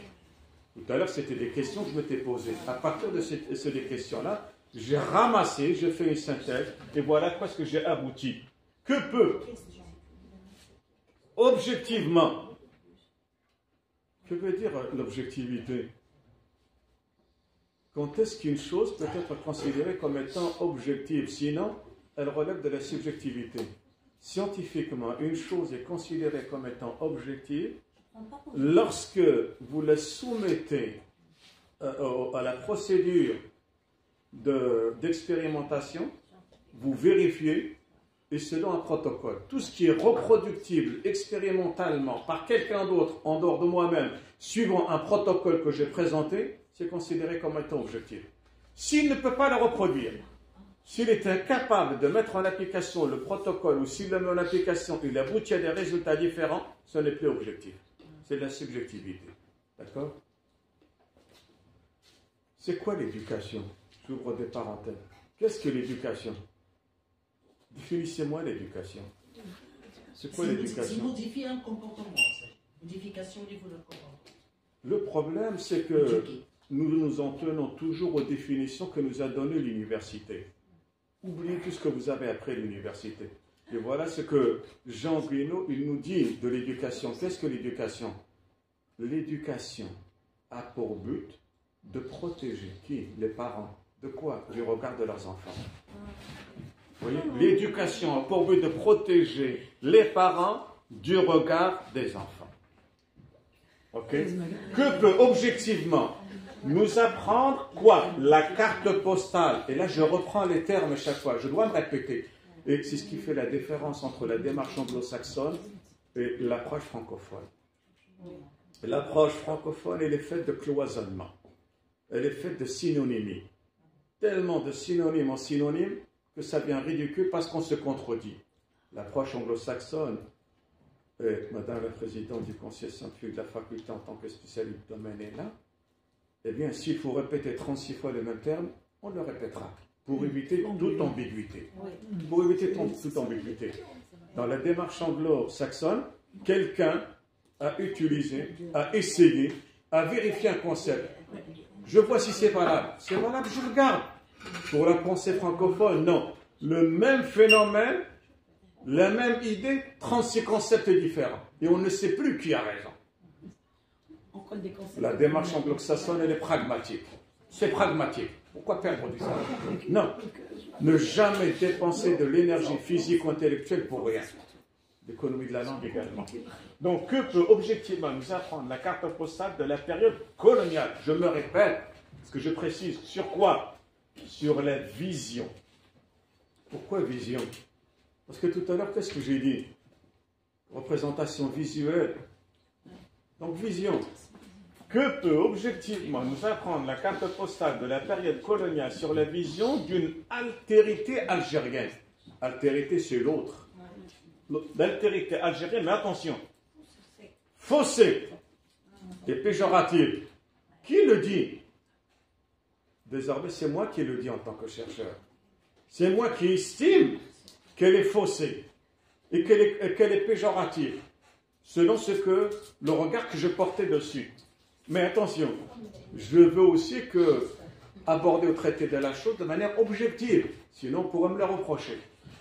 Tout à l'heure, c'était des questions que je m'étais posées. À partir de ces questions-là, j'ai ramassé, j'ai fait une synthèse, et voilà quoi ce que j'ai abouti. Que peut, objectivement, que veut dire l'objectivité? Quand est-ce qu'une chose peut être considérée comme étant objective? Sinon, elle relève de la subjectivité. Scientifiquement, une chose est considérée comme étant objective lorsque vous la soumettez à la procédure d'expérimentation, vous vérifiez, et selon un protocole. Tout ce qui est reproductible expérimentalement par quelqu'un d'autre, en dehors de moi-même, suivant un protocole que j'ai présenté, c'est considéré comme étant objectif. S'il ne peut pas le reproduire, s'il est incapable de mettre en application le protocole, ou s'il le met en application, il aboutit à des résultats différents, ce n'est plus objectif. C'est de la subjectivité. D'accord? C'est quoi l'éducation? J'ouvre des parenthèses. Qu'est-ce que l'éducation? Définissez-moi l'éducation. C'est quoi l'éducation? C'est modifier un comportement, ça. Modification au niveau de comportement. Le problème, c'est que nous nous en tenons toujours aux définitions que nous a données l'université. Oubliez tout ce que vous avez après l'université. Et voilà ce que Jean Guénaud, il nous dit de l'éducation. Qu'est-ce que l'éducation? L'éducation a pour but de protéger qui? Les parents. De quoi? Du regard de leurs enfants. Vous voyez? L'éducation a pour but de protéger les parents du regard des enfants. Ok? Que peut objectivement nous apprendre quoi? La carte postale. Et là, je reprends les termes chaque fois. Je dois me répéter. Et c'est ce qui fait la différence entre la démarche anglo-saxonne et l'approche francophone. L'approche francophone, elle est faite de cloisonnement. Elle est faite de synonymie. Tellement de synonyme en synonyme que ça devient ridicule parce qu'on se contredit. L'approche anglo-saxonne, et Madame la Présidente du Conseil scientifique de la faculté en tant que spécialiste du domaine est là, eh bien, s'il faut répéter 36 fois le même terme, on le répétera pour éviter toute ambiguïté. Pour éviter toute ambiguïté. Dans la démarche anglo-saxonne, quelqu'un a utilisé, a essayé, a vérifié un concept. Je vois si c'est valable. C'est valable, je le garde. Pour la pensée francophone, non. Le même phénomène, la même idée, 36 concepts différents. Et on ne sait plus qui a raison. La démarche anglo-saxonne, elle est pragmatique. C'est pragmatique. Pourquoi perdre du temps? Non. Ne jamais dépenser de l'énergie physique ou intellectuelle pour rien. L'économie de la langue également. Donc, que peut objectivement nous apprendre la carte postale de la période coloniale? Je me répète, parce que je précise, sur quoi? Sur la vision. Pourquoi vision? Parce que tout à l'heure, qu'est-ce que j'ai dit? Représentation visuelle. Donc, vision. Que peut objectivement nous apprendre la carte postale de la période coloniale sur la vision d'une altérité algérienne? Altérité, c'est l'autre. L'altérité algérienne, mais attention, faussée et péjorative. Qui le dit? Désormais, c'est moi qui le dis en tant que chercheur. C'est moi qui estime qu'elle est faussée et qu'elle est péjorative, selon le regard que je portais dessus. Mais attention, je veux aussi aborder ou traiter de la chose de manière objective, sinon on pourrait me le reprocher.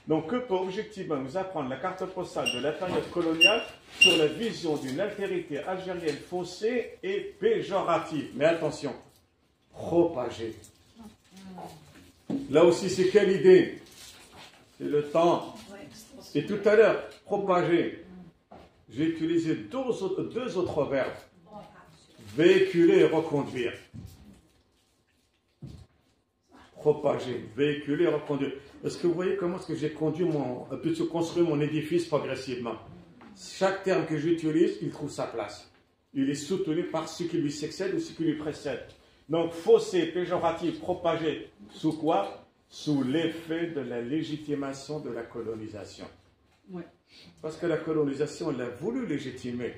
Donc, que peut objectivement nous apprendre la carte postale de la période coloniale sur la vision d'une altérité algérienne faussée et péjorative? Mais attention, propagée. Là aussi, c'est quelle idée? C'est le temps. Et tout à l'heure, propager. J'ai utilisé deux autres verbes. Véhiculer et reconduire. Propager, véhiculer et reconduire. Est-ce que vous voyez comment est-ce que j'ai construit mon édifice progressivement? Chaque terme que j'utilise, il trouve sa place. Il est soutenu par ce qui lui succède ou ce qui lui précède. Donc, faussé, péjoratif, propagé, sous quoi? Sous l'effet de la légitimation de la colonisation. Ouais. Parce que la colonisation, elle a voulu légitimer.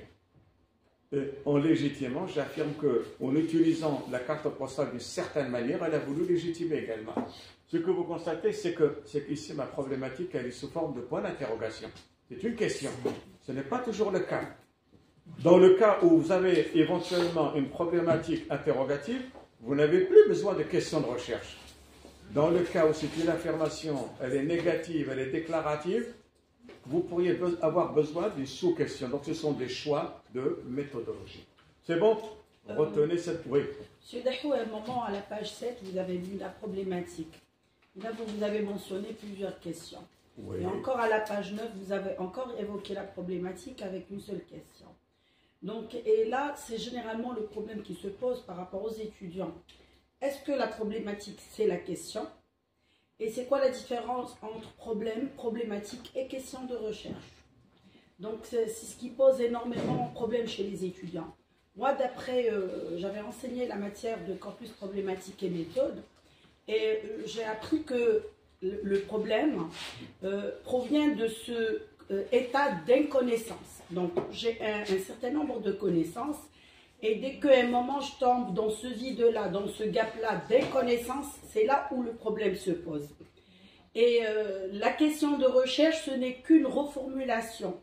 Et en légitimant, j'affirme qu'en utilisant la carte postale d'une certaine manière, elle a voulu légitimer également. Ce que vous constatez, c'est qu'ici, ma problématique, elle est sous forme de point d'interrogation. C'est une question. Ce n'est pas toujours le cas. Dans le cas où vous avez éventuellement une problématique interrogative, vous n'avez plus besoin de questions de recherche. Dans le cas où c'est une affirmation, elle est négative, elle est déclarative, vous pourriez avoir besoin d'une sous-question. Donc, ce sont des choix de méthodologie. C'est bon? Retenez cette... Oui. Monsieur Dachou, à un moment, à la page 7, vous avez vu la problématique. Là, vous avez mentionné plusieurs questions. Oui. Et encore à la page 9, vous avez encore évoqué la problématique avec une seule question. Donc, et là, c'est généralement le problème qui se pose par rapport aux étudiants. Est-ce que la problématique, c'est la question? Et c'est quoi la différence entre problème, problématique et question de recherche? Donc, c'est ce qui pose énormément de problèmes chez les étudiants. Moi, d'après, j'avais enseigné la matière de corpus problématique et méthode, et j'ai appris que le problème provient de ce état d'inconnaissance. Donc, j'ai un certain nombre de connaissances, et dès qu'à un moment je tombe dans ce vide-là, dans ce gap-là d'inconnaissance, c'est là où le problème se pose. Et la question de recherche, ce n'est qu'une reformulation.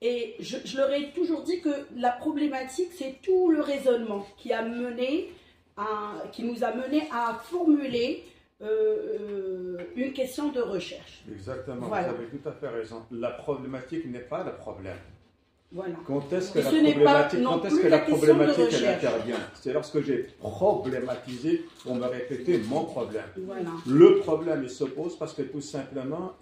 Et je leur ai toujours dit que la problématique, c'est tout le raisonnement qui nous a mené à formuler une question de recherche. Exactement, voilà. Vous avez tout à fait raison. La problématique n'est pas le problème. Voilà. Quand est-ce que la problématique elle intervient? C'est lorsque j'ai problématisé pour me répéter mon problème. Voilà. Le problème il se pose parce que tout simplement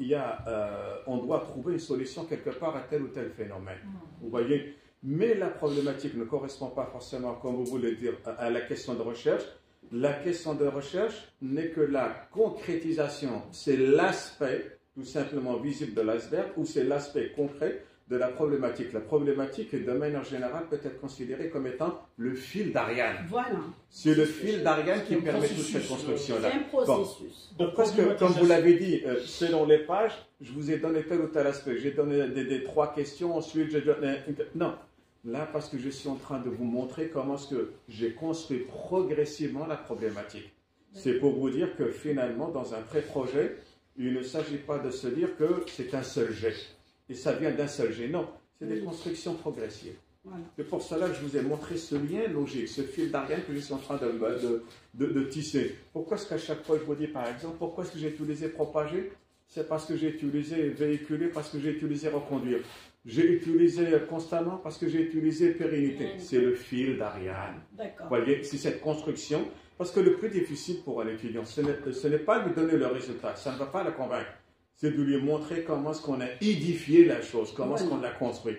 on doit trouver une solution quelque part à tel ou tel phénomène. Vous voyez? Mais la problématique ne correspond pas forcément, comme vous voulez dire, à la question de recherche. La question de recherche n'est que la concrétisation. C'est l'aspect tout simplement visible de l'iceberg ou c'est l'aspect concret de la problématique. La problématique, de manière générale, peut être considérée comme étant le fil d'Ariane. Voilà. C'est le fil d'Ariane qui permet toute cette construction-là. C'est un processus. Bon. Parce que, comme vous l'avez dit, selon les pages, je vous ai donné tel ou tel aspect. J'ai donné des 3 questions, ensuite j'ai donné... Non. Là, parce que je suis en train de vous montrer comment est-ce que j'ai construit progressivement la problématique. C'est pour vous dire que finalement, dans un pré-projet, il ne s'agit pas de se dire que c'est un seul jet. Et ça vient d'un seul jet. Non, c'est des constructions progressives. Voilà. C'est pour cela que je vous ai montré ce lien logique, ce fil d'Ariane que je suis en train de tisser. Pourquoi est-ce qu'à chaque fois je vous dis, par exemple, pourquoi est-ce que j'ai utilisé propager? C'est parce que j'ai utilisé véhiculer, parce que j'ai utilisé reconduire. J'ai utilisé constamment parce que j'ai utilisé pérennité. C'est le fil d'Ariane. Vous voyez, c'est cette construction. Parce que le plus difficile pour un étudiant, ce n'est pas de lui donner le résultat, ça ne va pas le convaincre. C'est de lui montrer comment est-ce qu'on a édifié la chose, comment est-ce qu'on l'a construit.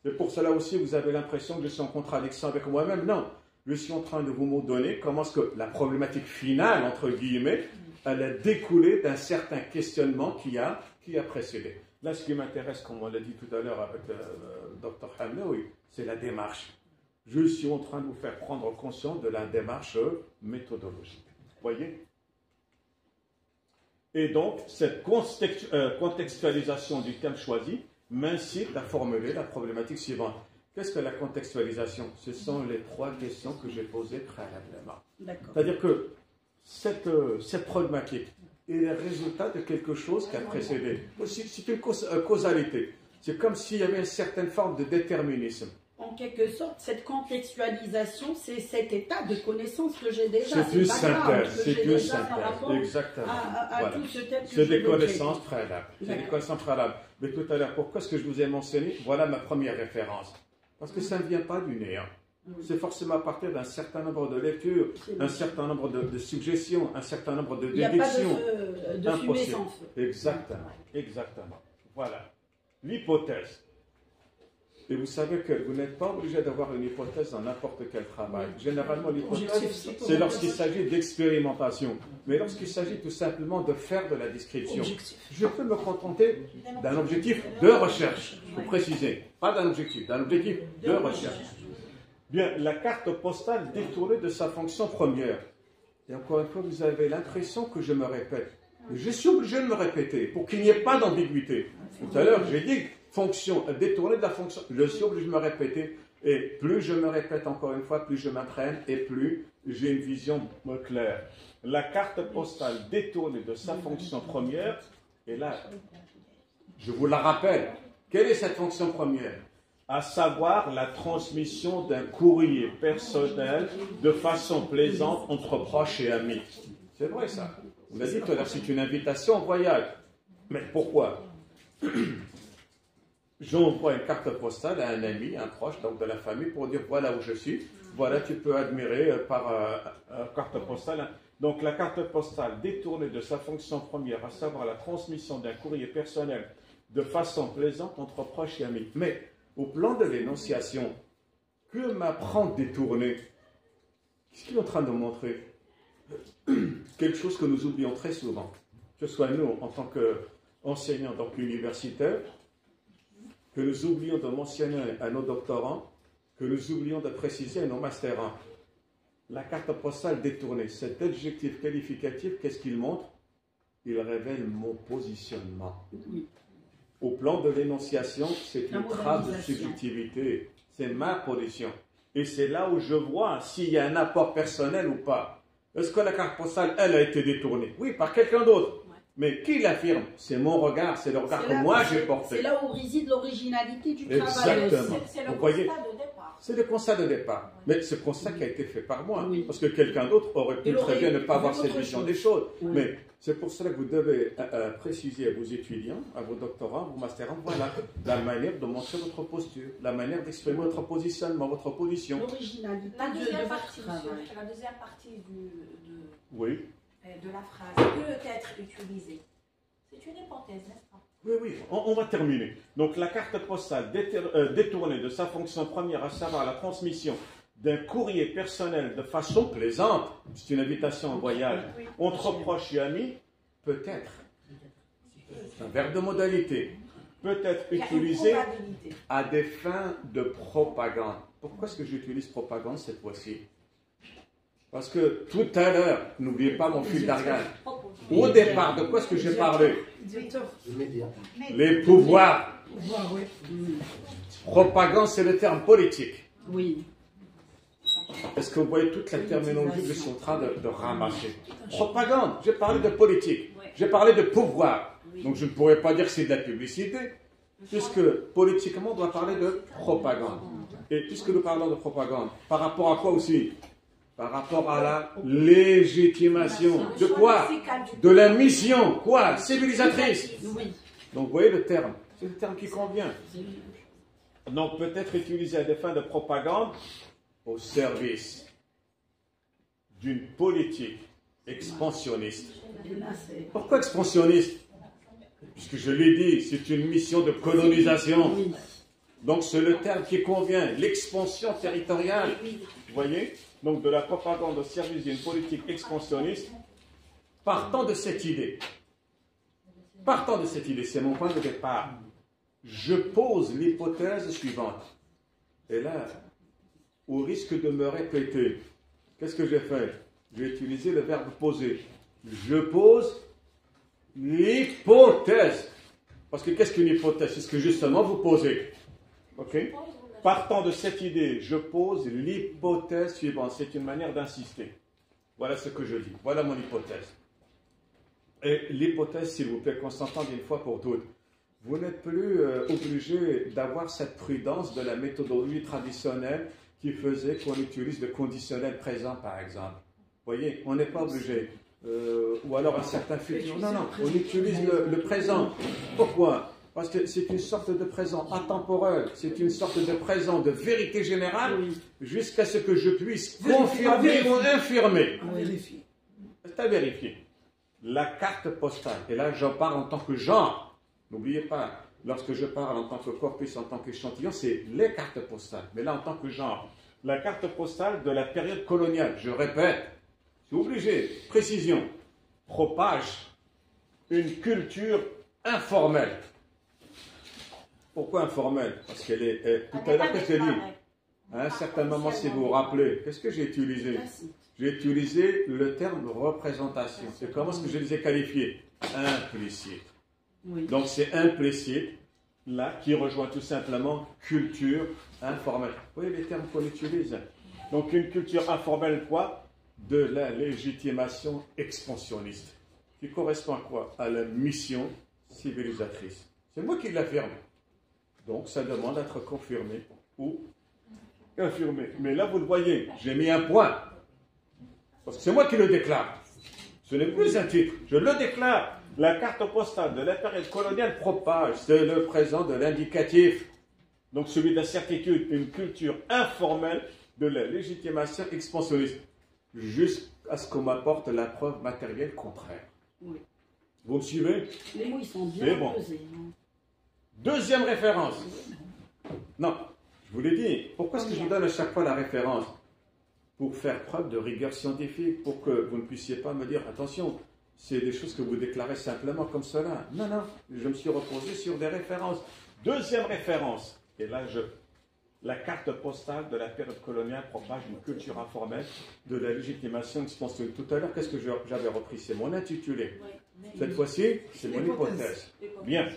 C'est pour cela aussi que vous avez l'impression que je suis en contradiction avec moi-même. Non, je suis en train de vous donner comment est-ce que la problématique finale, entre guillemets, elle a découlé d'un certain questionnement qui a précédé. Là, ce qui m'intéresse, comme on l'a dit tout à l'heure avec Dr Hamnaoui, c'est la démarche. Je suis en train de vous faire prendre conscience de la démarche méthodologique. Vous voyez? Et donc, cette contextualisation du thème choisi m'incite à formuler la problématique suivante. Qu'est-ce que la contextualisation? Ce sont les 3 questions que j'ai posées préalablement. C'est-à-dire que cette problématique est le résultat de quelque chose qui a précédé. C'est une causalité. C'est comme s'il y avait une certaine forme de déterminisme. En quelque sorte, cette contextualisation, c'est cet état de connaissance que j'ai déjà. C'est plus synthèse. C'est plus synthèse. Exactement. Voilà. C'est des connaissances préalables. C'est des connaissances préalables. Mais tout à l'heure, pourquoi est-ce que je vous ai mentionné? Voilà ma première référence. Parce que ça ne vient pas du néant. C'est forcément à partir d'un certain nombre de lectures, un certain nombre de suggestions, un certain nombre de déductions. Il n'y a pas de fumée sans feu. Exactement. Exactement. Voilà. L'hypothèse. Et vous savez que vous n'êtes pas obligé d'avoir une hypothèse dans n'importe quel travail. Généralement, l'hypothèse, c'est lorsqu'il s'agit d'expérimentation. Mais lorsqu'il s'agit tout simplement de faire de la description, je peux me contenter d'un objectif de recherche. Pour préciser, pas d'un objectif de recherche. Bien, la carte postale détournée de sa fonction première. Et encore une fois, vous avez l'impression que je me répète. Je suis obligé de me répéter pour qu'il n'y ait pas d'ambiguïté. Tout à l'heure, j'ai dit fonction détournée de la fonction. Je suis obligé de me répéter. Et plus je me répète encore une fois, plus je m'entraîne et plus j'ai une vision claire. La carte postale détournée de sa fonction première, et là, je vous la rappelle. Quelle est cette fonction première? À savoir la transmission d'un courrier personnel de façon plaisante entre proches et amis. C'est vrai ça. On l'a dit tout à l'heure, c'est une invitation au voyage. Mais pourquoi? J'envoie une carte postale à un ami, un proche, donc de la famille, pour dire voilà où je suis. Voilà, tu peux admirer par carte postale. Donc la carte postale détournée de sa fonction première, à savoir la transmission d'un courrier personnel de façon plaisante entre proches et amis. Mais au plan de l'énonciation, Que m'apprend détourner? Qu'est-ce qu'il est en train de montrer? Quelque chose que nous oublions très souvent, que ce soit nous en tant qu'enseignants, donc universitaires, que nous oublions de mentionner à nos doctorants, que nous oublions de préciser à nos mastérants. La carte postale détournée, cet adjectif qualificatif, qu'est-ce qu'il montre? Il révèle mon positionnement. Oui. Au plan de l'énonciation, c'est La une trace de modernisation. subjectivité. C'est ma position. Et c'est là où je vois s'il y a un apport personnel ou pas. Est-ce que la carte postale, elle, a été détournée? Oui, par quelqu'un d'autre. Ouais. Mais qui l'affirme? C'est mon regard, c'est le regard C'est que là- moi j'ai c'est- porté. C'est là où réside l'originalité du travail. Exactement. aussi. C'est le Vous voyez, constat de départ. c'est le constat de départ. Mais ce constat qui a été fait par moi. Oui. Parce que quelqu'un d'autre aurait pu Il très aurait bien ne pas vu avoir cette autre vision chose. des choses. Oui. Mais c'est pour cela que vous devez préciser à vos étudiants, à vos doctorants, à vos mastérants, voilà la manière de montrer votre posture, la manière d'exprimer votre positionnement, votre position. L'originalité La de deuxième votre partie, travail. la deuxième partie Oui, de la phrase peut être utilisée. C'est une hypothèse, n'est-ce pas? oui, oui, on va terminer. Donc la carte postale détournée de sa fonction première, à savoir la transmission d'un courrier personnel de façon plaisante, c'est une invitation au voyage, Oui. entre proches et amis, peut-être, c'est un verbe de modalité, peut être Il y a une utilisé probabilité. à des fins de propagande. Pourquoi est-ce que j'utilise propagande cette fois-ci? Parce que tout à l'heure, n'oubliez pas mon fil d'Ariane, au départ, de quoi est-ce que j'ai parlé? Les pouvoirs. Pouvoir, oui. Propagande, c'est le terme politique. Oui. Est-ce que vous voyez toute la terminologie que je suis en train de ramasser? Propagande, j'ai parlé de politique, j'ai parlé de pouvoir. Donc je ne pourrais pas dire que c'est de la publicité, puisque politiquement on doit parler de propagande. Et puisque nous parlons de propagande, par rapport à quoi aussi? Par rapport à la légitimation. De quoi? De la mission. Quoi? Civilisatrice. Oui. Donc vous voyez le terme. C'est le terme qui convient. Donc peut être utilisé à des fins de propagande au service d'une politique expansionniste. Et là, c'est- Pourquoi expansionniste? Puisque je l'ai dit, c'est une mission de colonisation. Oui. Donc c'est le terme qui convient, l'expansion territoriale. Vous voyez? Donc de la propagande au service d'une politique expansionniste, partant de cette idée. Partant de cette idée, c'est mon point de départ. Je pose l'hypothèse suivante. Et là, au risque de me répéter, qu'est-ce que j'ai fait? J'ai utilisé le verbe poser. Je pose l'hypothèse. Parce que qu'est-ce qu'une hypothèse? C'est ce que justement vous posez. Ok? Partant de cette idée, je pose l'hypothèse suivante. C'est une manière d'insister. Voilà ce que je dis. Voilà mon hypothèse. Et l'hypothèse, s'il vous plaît, qu'on s'entende une fois pour toutes. Vous n'êtes plus obligé d'avoir cette prudence de la méthodologie traditionnelle qui faisait qu'on utilise le conditionnel présent, par exemple. Vous voyez, on n'est pas obligé. Ou alors un certain futur. Non, non, on utilise le présent. Pourquoi? Parce que c'est une sorte de présent atemporel, c'est une sorte de présent de vérité générale jusqu'à ce que je puisse confirmer ou infirmer. À vérifier. C'est à vérifier. La carte postale, et là j'en parle en tant que genre, n'oubliez pas, lorsque je parle en tant que corpus, en tant qu'échantillon, c'est les cartes postales, mais là en tant que genre. La carte postale de la période coloniale, je répète, c'est obligé, précision, propage une culture informelle. Pourquoi informelle? Parce qu'elle est, tout à l'heure, qu'est-ce que j'ai dit? À un certain moment, si vous vous rappelez, qu'est-ce que j'ai utilisé? J'ai utilisé le terme représentation. Et comment est-ce que je les ai qualifiés? Implicite. Oui. Donc c'est implicite, là, qui rejoint tout simplement culture informelle. Vous voyez les termes qu'on utilise? Donc une culture informelle, quoi? De la légitimation expansionniste. Qui correspond à quoi? À la mission civilisatrice. C'est moi qui l'affirme. Donc ça demande d'être confirmé ou infirmé. Mais là, vous le voyez, j'ai mis un point. Parce que c'est moi qui le déclare. Ce n'est plus un titre, je le déclare. La carte postale de la période coloniale propage, c'est le présent de l'indicatif. Donc celui de la certitude, une culture informelle de la légitimation expansionniste. Jusqu'à ce qu'on m'apporte la preuve matérielle contraire. Oui. Vous me suivez? Les mots, ils sont C'est bien bon. posés. Hein. Deuxième référence. Non, Je vous l'ai dit. Pourquoi est-ce que je vous donne à chaque fois la référence? Pour faire preuve de rigueur scientifique, pour que vous ne puissiez pas me dire, attention, c'est des choses que vous déclarez simplement comme cela. Non, non, je me suis reposé sur des références. Deuxième référence, et là, la carte postale de la période coloniale propage une culture informelle de la légitimation expansionnelle. Tout à l'heure, qu'est-ce que j'avais repris? C'est mon intitulé. Cette fois-ci, c'est mon hypothèse. Bien.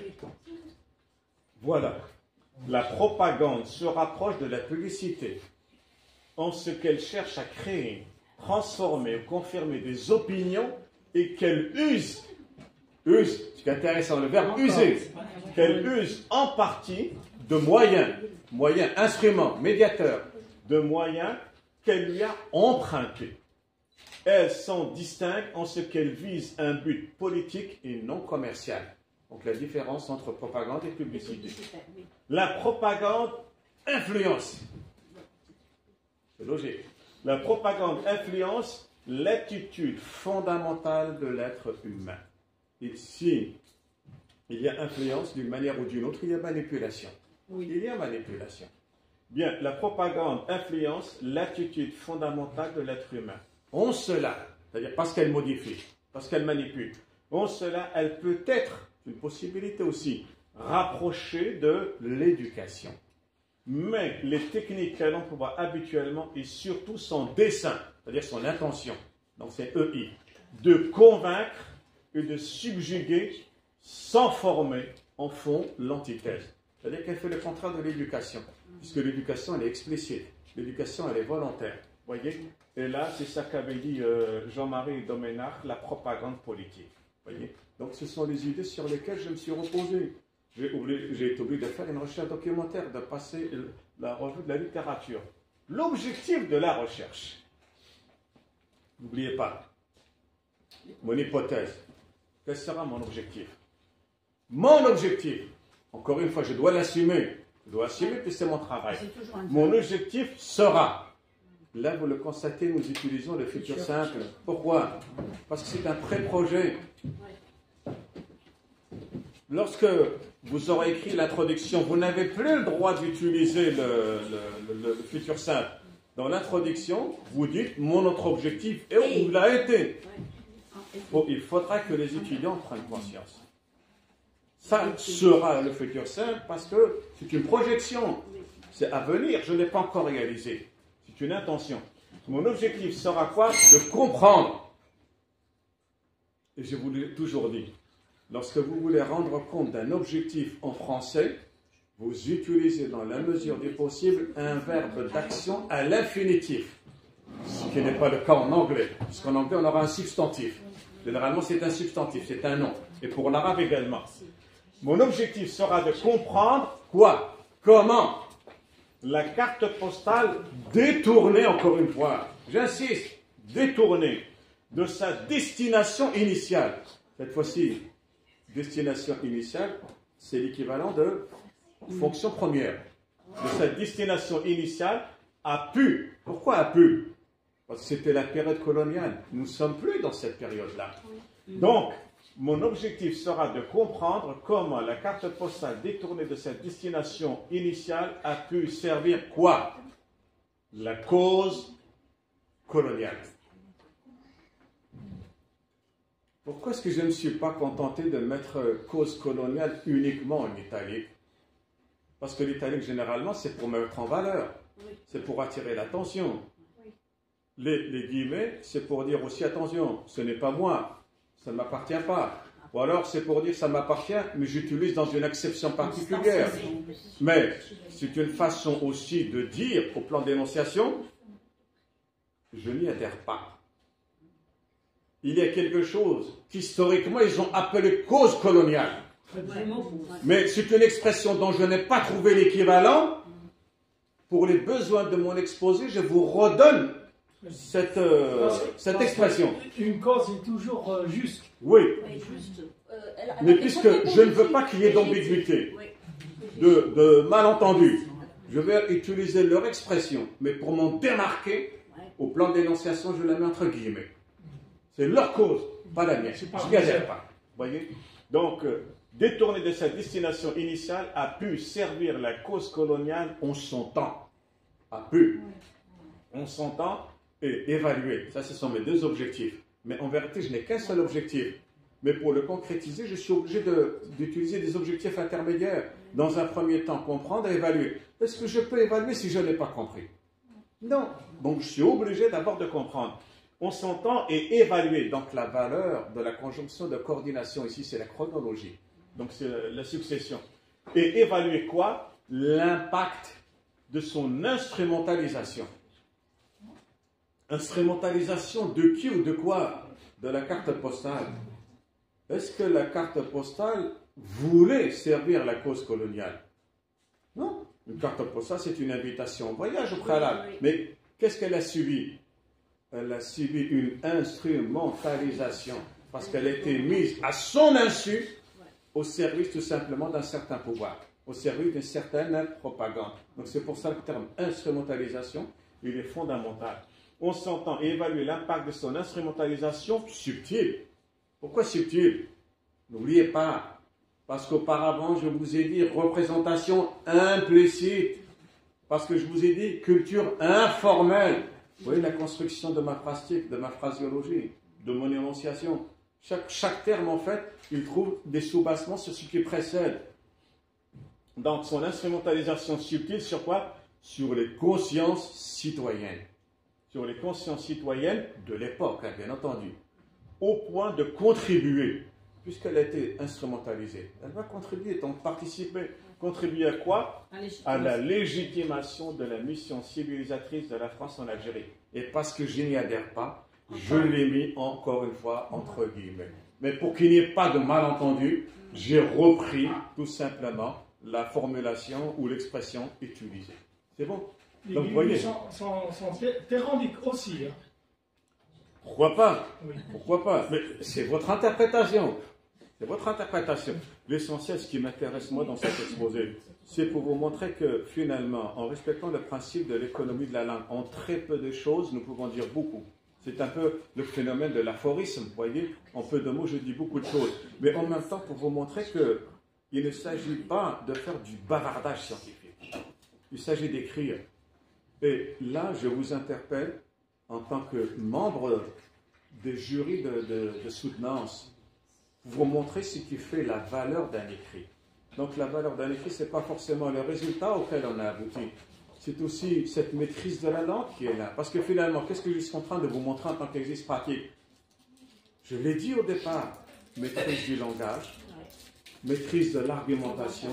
Voilà. La propagande se rapproche de la publicité en ce qu'elle cherche à créer, transformer ou confirmer des opinions et qu'elle use, c'est intéressant, le verbe user, qu'elle use en partie de moyens, instruments, médiateurs, de moyens qu'elle lui a empruntés. Elles sont distinctes en ce qu'elles visent un but politique et non commercial. Donc la différence entre propagande et publicité. La propagande influence. C'est logique. La propagande influence l'attitude fondamentale de l'être humain. Et si il y a influence d'une manière ou d'une autre, il y a manipulation. Oui. Il y a manipulation. Bien, la propagande influence l'attitude fondamentale de l'être humain. En cela, c'est-à-dire parce qu'elle modifie, parce qu'elle manipule, en cela, elle peut être une possibilité aussi rapprochée de l'éducation. Mais les techniques qu'elle emploie habituellement et surtout son dessein, c'est-à-dire son intention, donc c'est EI, de convaincre et de subjuguer sans former, en fond, l'antithèse. C'est-à-dire qu'elle fait le contraire de l'éducation, puisque l'éducation, elle est explicite, l'éducation, elle est volontaire. Voyez? Et là, c'est ça qu'avait dit Jean-Marie Doménach, la propagande politique. Voyez? Donc ce sont les idées sur lesquelles je me suis reposé. J'ai été obligé de faire une recherche documentaire, de passer la revue de la littérature. L'objectif de la recherche, n'oubliez pas, mon hypothèse, quel sera mon objectif? Mon objectif, encore une fois, je dois l'assumer. Je dois assumer que c'est mon travail. Mon objectif sera, là vous le constatez, nous utilisons le futur simple. Pourquoi? Parce que c'est un pré-projet. Lorsque vous aurez écrit l'introduction, vous n'avez plus le droit d'utiliser le futur simple. Dans l'introduction, vous dites « mon autre objectif » et où l'a été. Bon, il faudra que les étudiants prennent conscience. Ça sera le futur simple parce que c'est une projection. C'est à venir, je ne l'ai pas encore réalisé. C'est une intention. Mon objectif sera quoi? De comprendre. Et je vous l'ai toujours dit. Lorsque vous voulez rendre compte d'un objectif en français, vous utilisez dans la mesure du possible un verbe d'action à l'infinitif. Ce qui n'est pas le cas en anglais, puisqu'en anglais on aura un substantif. Généralement c'est un substantif, c'est un nom. Et pour l'arabe également. Mon objectif sera de comprendre quoi? Comment la carte postale détournée, encore une fois, j'insiste, détournée de sa destination initiale. Cette fois-ci, destination initiale, c'est l'équivalent de fonction première. De sa destination initiale a pu. Pourquoi a pu? Parce que c'était la période coloniale. Nous ne sommes plus dans cette période-là. Donc, mon objectif sera de comprendre comment la carte postale détournée de sa destination initiale a pu servir quoi? La cause coloniale. Pourquoi est-ce que je ne me suis pas contenté de mettre cause coloniale uniquement en italique? Parce que l'italique, généralement, c'est pour mettre en valeur. C'est pour attirer l'attention. Les guillemets, c'est pour dire aussi, attention, ce n'est pas moi, ça ne m'appartient pas. Ou alors, c'est pour dire, ça m'appartient, mais j'utilise dans une acception particulière. Mais c'est une façon aussi de dire, au plan d'énonciation, je n'y adhère pas. Il y a quelque chose qu'historiquement ils ont appelé cause coloniale. Mais c'est une expression dont je n'ai pas trouvé l'équivalent. Pour les besoins de mon exposé, je vous redonne cette expression. Une cause est toujours juste. Oui. Mais puisque je ne veux pas qu'il y ait d'ambiguïté, de malentendu, je vais utiliser leur expression. Mais pour m'en démarquer, au plan d'énonciation, je la mets entre guillemets. C'est leur cause, pas la mienne. Je n'y adhère pas. Voyez? Donc, détourné de sa destination initiale, a pu servir la cause coloniale en son temps. A pu. En son temps et évaluer. Ça, ce sont mes deux objectifs. Mais en vérité, je n'ai qu'un seul objectif. Mais pour le concrétiser, je suis obligé d'utiliser des objectifs intermédiaires. Dans un premier temps, comprendre et évaluer. Est-ce que je peux évaluer si je n'ai pas compris? Non. Donc, je suis obligé d'abord de comprendre. On s'entend et évaluer. Donc, la valeur de la conjonction de coordination, ici, c'est la chronologie. Donc, c'est la succession. Et évaluer quoi? L'impact de son instrumentalisation. Instrumentalisation de qui ou de quoi? De la carte postale. Est-ce que la carte postale voulait servir la cause coloniale? Non. Une carte postale, c'est une invitation au voyage au préalable. Mais qu'est-ce qu'elle a subi? Elle a subi une instrumentalisation parce qu'elle a été mise à son insu au service tout simplement d'un certain pouvoir, au service d'une certaine propagande. Donc c'est pour ça que le terme instrumentalisation, il est fondamental. On s'entend et évaluer l'impact de son instrumentalisation subtile. Pourquoi subtil? N'oubliez pas, parce qu'auparavant, je vous ai dit représentation implicite, parce que je vous ai dit culture informelle. Vous voyez la construction de ma phrastique, de ma phraséologie, de mon énonciation. Chaque terme, en fait, il trouve des sous-bassements sur ce qui précède. Donc, son instrumentalisation subtile sur quoi? Sur les consciences citoyennes. Sur les consciences citoyennes de l'époque, hein, bien entendu. Au point de contribuer, puisqu'elle a été instrumentalisée. Elle va contribuer, donc participer. Contribuer à quoi? À la légitimation de la mission civilisatrice de la France en Algérie. Et parce que je n'y adhère pas, je l'ai mis encore une fois entre guillemets. Mais pour qu'il n'y ait pas de malentendu, j'ai repris tout simplement la formulation ou l'expression utilisée. C'est bon? Donc, vous voyez. Sont terrandiques aussi. Hein. Pourquoi pas? Oui. Pourquoi pas? Mais c'est votre interprétation. C'est votre interprétation. L'essentiel, ce qui m'intéresse moi dans cet exposé, c'est pour vous montrer que finalement, en respectant le principe de l'économie de la langue, en très peu de choses, nous pouvons dire beaucoup. C'est un peu le phénomène de l'aphorisme, vous voyez. En peu de mots, je dis beaucoup de choses. Mais en même temps, pour vous montrer qu'il ne s'agit pas de faire du bavardage scientifique. Il s'agit d'écrire. Et là, je vous interpelle en tant que membre des jurys de soutenance, vous montrer ce qui fait la valeur d'un écrit. Donc la valeur d'un écrit, ce n'est pas forcément le résultat auquel on a abouti. C'est aussi cette maîtrise de la langue qui est là. Parce que finalement, qu'est-ce que je suis en train de vous montrer en tant qu'exercice pratique? Je l'ai dit au départ, maîtrise du langage, maîtrise de l'argumentation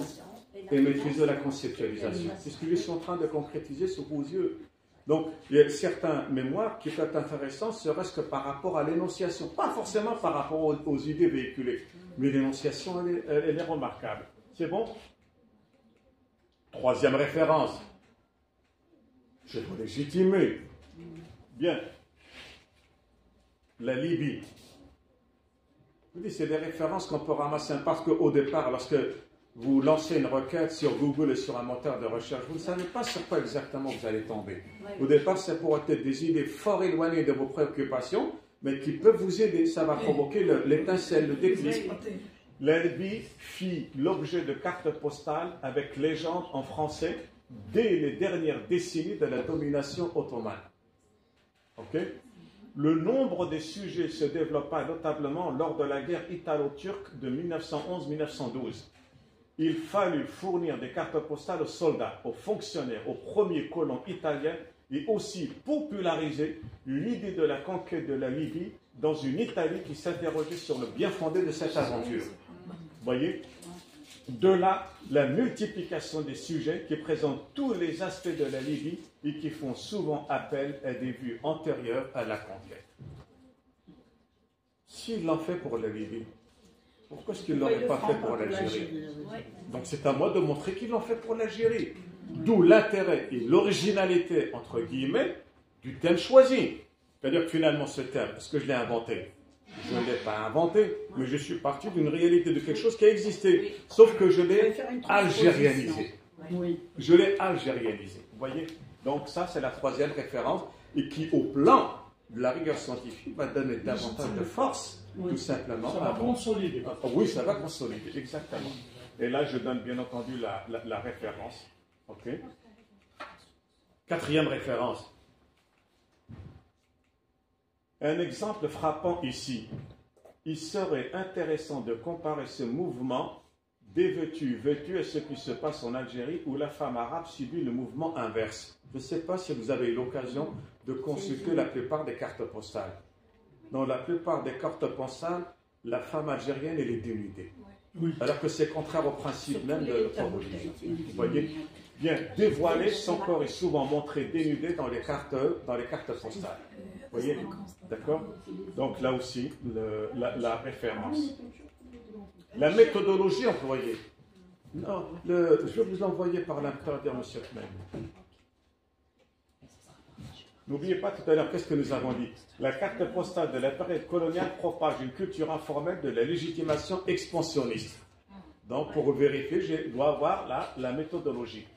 et maîtrise de la conceptualisation. C'est ce que je suis en train de concrétiser sous vos yeux. Donc, il y a certains mémoires qui peuvent être intéressants, serait-ce que par rapport à l'énonciation, pas forcément par rapport aux idées véhiculées, mais l'énonciation, elle est remarquable. C'est bon? Troisième référence. Je dois légitimer. Bien. La Libye. Je vous dis, c'est des références qu'on peut ramasser, parce qu'au départ, lorsque vous lancez une requête sur Google et sur un moteur de recherche, vous ne savez pas sur quoi exactement vous allez tomber. Au départ, ça pourrait être des idées fort éloignées de vos préoccupations, mais qui peuvent vous aider. Ça va provoquer l'étincelle, le déclic. La Libye fit l'objet de cartes postales avec légendes en français dès les dernières décennies de la domination ottomane. Ok? Le nombre des sujets se développa notablement lors de la guerre italo-turque de 1911-1912. Il fallut fournir des cartes postales aux soldats, aux fonctionnaires, aux premiers colons italiens et aussi populariser l'idée de la conquête de la Libye dans une Italie qui s'interrogeait sur le bien fondé de cette aventure. Vous voyez? De là, la multiplication des sujets qui présentent tous les aspects de la Libye et qui font souvent appel à des vues antérieures à la conquête. S'il l'en fait pour la Libye, pourquoi est-ce qu'il ne l'aurait pas fait pour l'Algérie? Donc c'est à moi de montrer qu'ils l'ont fait pour l'Algérie. D'où l'intérêt et l'originalité, entre guillemets, du thème choisi. C'est-à-dire que finalement ce thème, est-ce que je l'ai inventé? Je ne l'ai pas inventé, mais je suis parti d'une réalité, de quelque chose qui a existé. Sauf que je l'ai algérianisé. Je l'ai algérianisé. Vous voyez? Donc ça, c'est la troisième référence, et qui, au plan la rigueur scientifique va donner davantage de force, tout simplement. Ça va consolider. Oui, ça va consolider, exactement. Et là, je donne bien entendu la référence. OK. Quatrième référence. Un exemple frappant ici. Il serait intéressant de comparer ce mouvement dévêtu-vêtu à ce qui se passe en Algérie où la femme arabe subit le mouvement inverse. Je ne sais pas si vous avez eu l'occasion de consulter la plupart des cartes postales. Dans la plupart des cartes postales, la femme algérienne, elle est dénudée. Oui. Alors que c'est contraire au principe même de notre religion. Vous voyez? Bien, dévoilé, son corps est souvent montré dénudé dans les cartes postales. Vous voyez? D'accord? Donc là aussi, la référence. La méthodologie employée. Non, je vais vous envoyer par l'intermédiaire, M. Kmen. N'oubliez pas tout à l'heure, qu'est-ce que nous avons dit? La carte postale de la période coloniale propage une culture informelle de la légitimation expansionniste. Donc, pour vérifier, je dois avoir la méthodologie.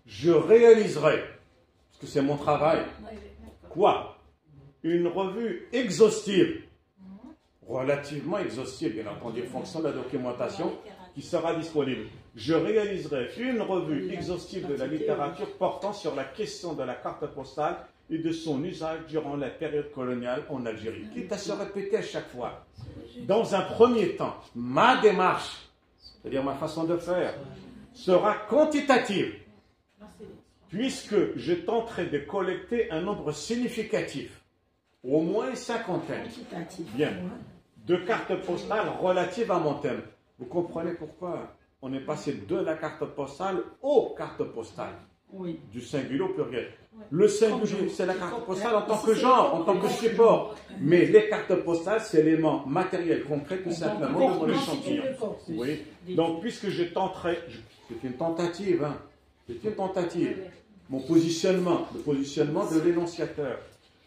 Je réaliserai, parce que c'est mon travail, quoi? Une revue exhaustive, relativement exhaustive, bien entendu, en fonction de la documentation qui sera disponible. Je réaliserai une revue exhaustive de la littérature portant sur la question de la carte postale et de son usage durant la période coloniale en Algérie, quitte à se répéter à chaque fois. Dans un premier temps, ma démarche, c'est-à-dire ma façon de faire, sera quantitative, puisque je tenterai de collecter un nombre significatif, au moins une cinquantaine, bien, de cartes postales relatives à mon thème. Vous comprenez pourquoi on est passé de la carte postale aux cartes postales, du singulier au pluriel. Le singulier, c'est la carte postale en tant que genre, en tant que support. Mais les cartes postales, c'est l'élément matériel, concret, tout simplement, de mon échantillon. Oui. Donc, puisque je tenterai, c'est une tentative, hein, c'est une tentative. Mon positionnement, le positionnement de l'énonciateur,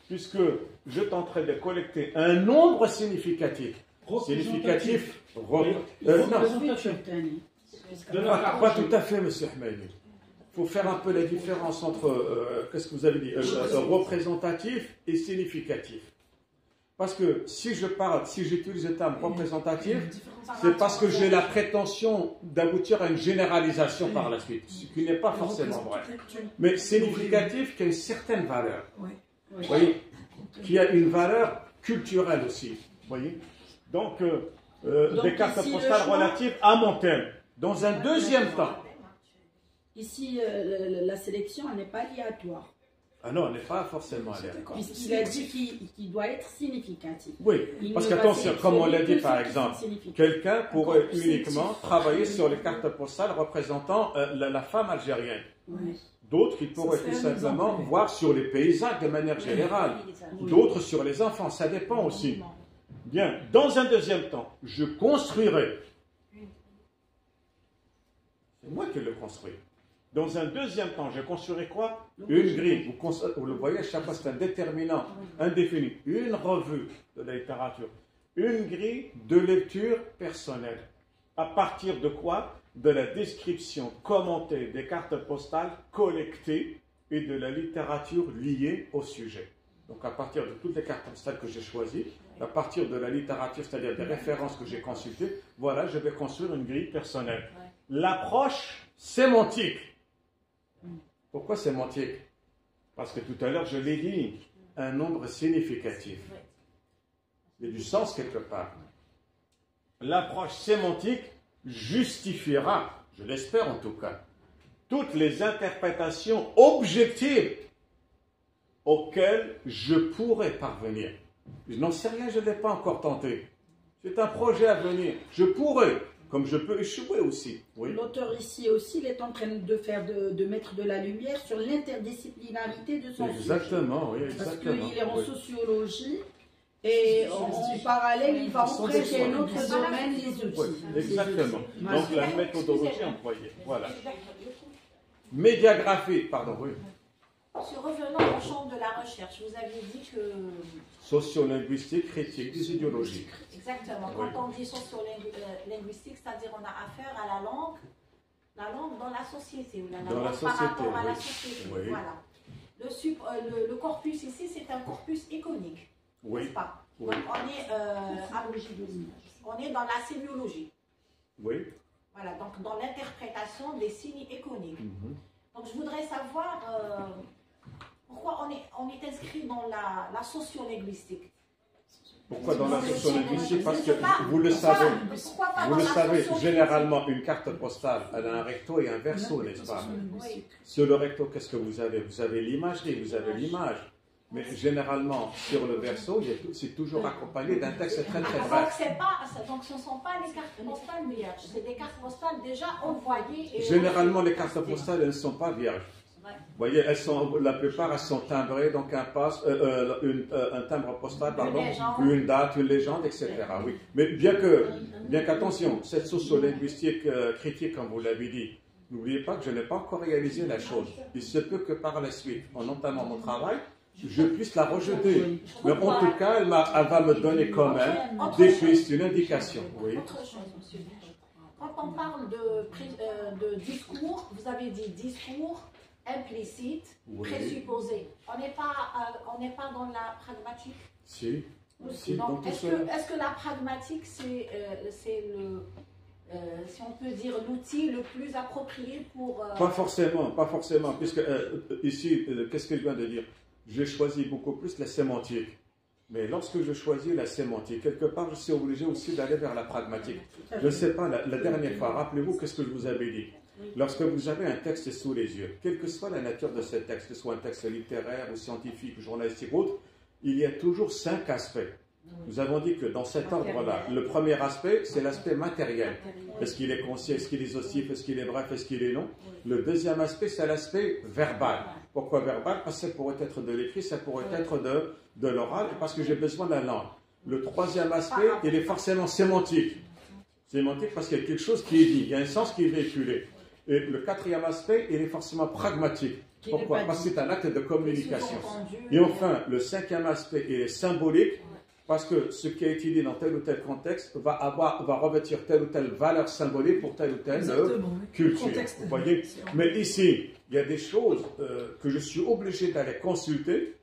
puisque je tenterai de collecter un nombre significatif. Significatif, pas tout à fait, M. Ahmed. Il faut faire un peu la différence entre, qu'est-ce que vous avez dit, représentatif et significatif. Parce que si j'utilise le terme représentatif, c'est parce que j'ai la prétention d'aboutir à une généralisation par la suite, ce qui n'est pas forcément vrai. Mais significatif qui a une certaine valeur. Vous voyez, qui a une valeur culturelle aussi. Vous voyez. Donc des cartes postales relatives à mon thème. Dans un deuxième temps. Ici, la sélection n'est pas aléatoire. Ah non, elle n'est pas forcément aléatoire. Puisqu'il a dit qu'il doit être significatif. Oui, parce qu'attention, comme on l'a dit par exemple, quelqu'un pourrait uniquement travailler sur les cartes postales représentant la femme algérienne. Oui. D'autres, ils pourraient tout simplement voir sur les paysans de manière générale. D'autres sur les enfants, ça dépend aussi. Bien, dans un deuxième temps, je construirai. C'est moi qui le construis. Dans un deuxième temps, je construirai quoi? Une grille. Vous le voyez, à chaque fois, c'est un déterminant indéfini. Une revue de la littérature. Une grille de lecture personnelle. À partir de quoi? De la description commentée des cartes postales collectées et de la littérature liée au sujet. Donc, à partir de toutes les cartes postales que j'ai choisies, à partir de la littérature, c'est-à-dire des références que j'ai consultées, voilà, je vais construire une grille personnelle. L'approche sémantique. Pourquoi sémantique? Parce que tout à l'heure, je l'ai dit, un nombre significatif. Il y a du sens quelque part. L'approche sémantique justifiera, je l'espère en tout cas, toutes les interprétations objectives auxquelles je pourrais parvenir. Je n'en sais rien, je ne l'ai pas encore tenté. C'est un projet à venir. Je pourrais, comme je peux échouer aussi. Oui. L'auteur ici aussi, il est en train de mettre de la lumière sur l'interdisciplinarité de son exactement, sujet. Oui, exactement. Parce qu'il est en sociologie et en parallèle, il va entrer chez un autre domaine, les outils. Oui, exactement. Donc la méthodologie employée. Voilà. Médiagraphie, pardon, oui. Revenons au champ de la recherche, vous aviez dit que... Sociolinguistique, critique des idéologies. Exactement. Quand on dit sociolinguistique, c'est-à-dire on a affaire à la langue dans la société, ou la langue par rapport à la société. Oui. Voilà. Le corpus ici, c'est un corpus iconique. Oui. n'est-ce pas? Oui. Donc, on est dans la sémiologie. Oui. Voilà, donc dans l'interprétation des signes iconiques. Donc je voudrais savoir pourquoi on est inscrit dans la sociolinguistique. Pourquoi dans la sociolinguistique? Parce que vous le Pourquoi savez, généralement, une carte postale, elle a un recto et un verso, n'est-ce pas? Oui. Sur le recto, qu'est-ce que vous avez? Vous avez l'imagerie, vous avez l'image. Mais généralement, sur le verso, c'est toujours accompagné d'un texte très très bref. Donc ce ne sont pas les cartes postales vierges, c'est des cartes postales déjà envoyées. Et Généralement, les cartes postales, elles ne sont pas vierges. Vous voyez, la plupart, elles sont timbrées, donc un timbre postal, pardon, une date, une légende, etc. Oui. Mais bien qu'attention, cette sociolinguistique critique, comme vous l'avez dit, n'oubliez pas que je n'ai pas encore réalisé la chose. Il se peut que par la suite, en entamant mon travail, je puisse la rejeter. Mais en tout cas, elle va me donner quand même des pistes, une indication. Oui. Autre chose, monsieur. Quand on parle de discours, vous avez dit discours implicite, présupposé. On n'est pas dans la pragmatique. Si. Donc, est-ce que la pragmatique, c'est si on peut dire, l'outil le plus approprié pour... Pas forcément, puisque ici, qu'est-ce que je viens de dire? J'ai choisi beaucoup plus la sémantique. Mais lorsque je choisis la sémantique, quelque part, je suis obligé aussi d'aller vers la pragmatique. Je ne sais pas, la dernière fois, rappelez-vous qu'est-ce que je vous avais dit. Lorsque vous avez un texte sous les yeux, quelle que soit la nature de ce texte, que ce soit un texte littéraire ou scientifique, journalistique ou autre, il y a toujours 5 aspects. Nous avons dit que dans cet ordre-là, le premier aspect, c'est l'aspect matériel. Est-ce qu'il est concis, est-ce qu'il est exhaustif, est-ce qu'il est bref, est-ce qu'il est long? Le deuxième aspect, c'est l'aspect verbal. Pourquoi verbal? Parce que ça pourrait être de l'écrit, ça pourrait être de l'oral, parce que j'ai besoin de la langue. Le troisième aspect, il est forcément sémantique. Sémantique parce qu'il y a quelque chose qui est dit, il y a un sens qui est véhiculé. Et le quatrième aspect, il est forcément pragmatique. Pourquoi? Parce que c'est un acte de communication. Et enfin, le cinquième aspect, il est symbolique, parce que ce qui a été dit dans tel ou tel contexte va revêtir telle ou telle valeur symbolique pour telle ou telle culture. Vous voyez? Mais ici, il y a des choses que je suis obligé d'aller consulter,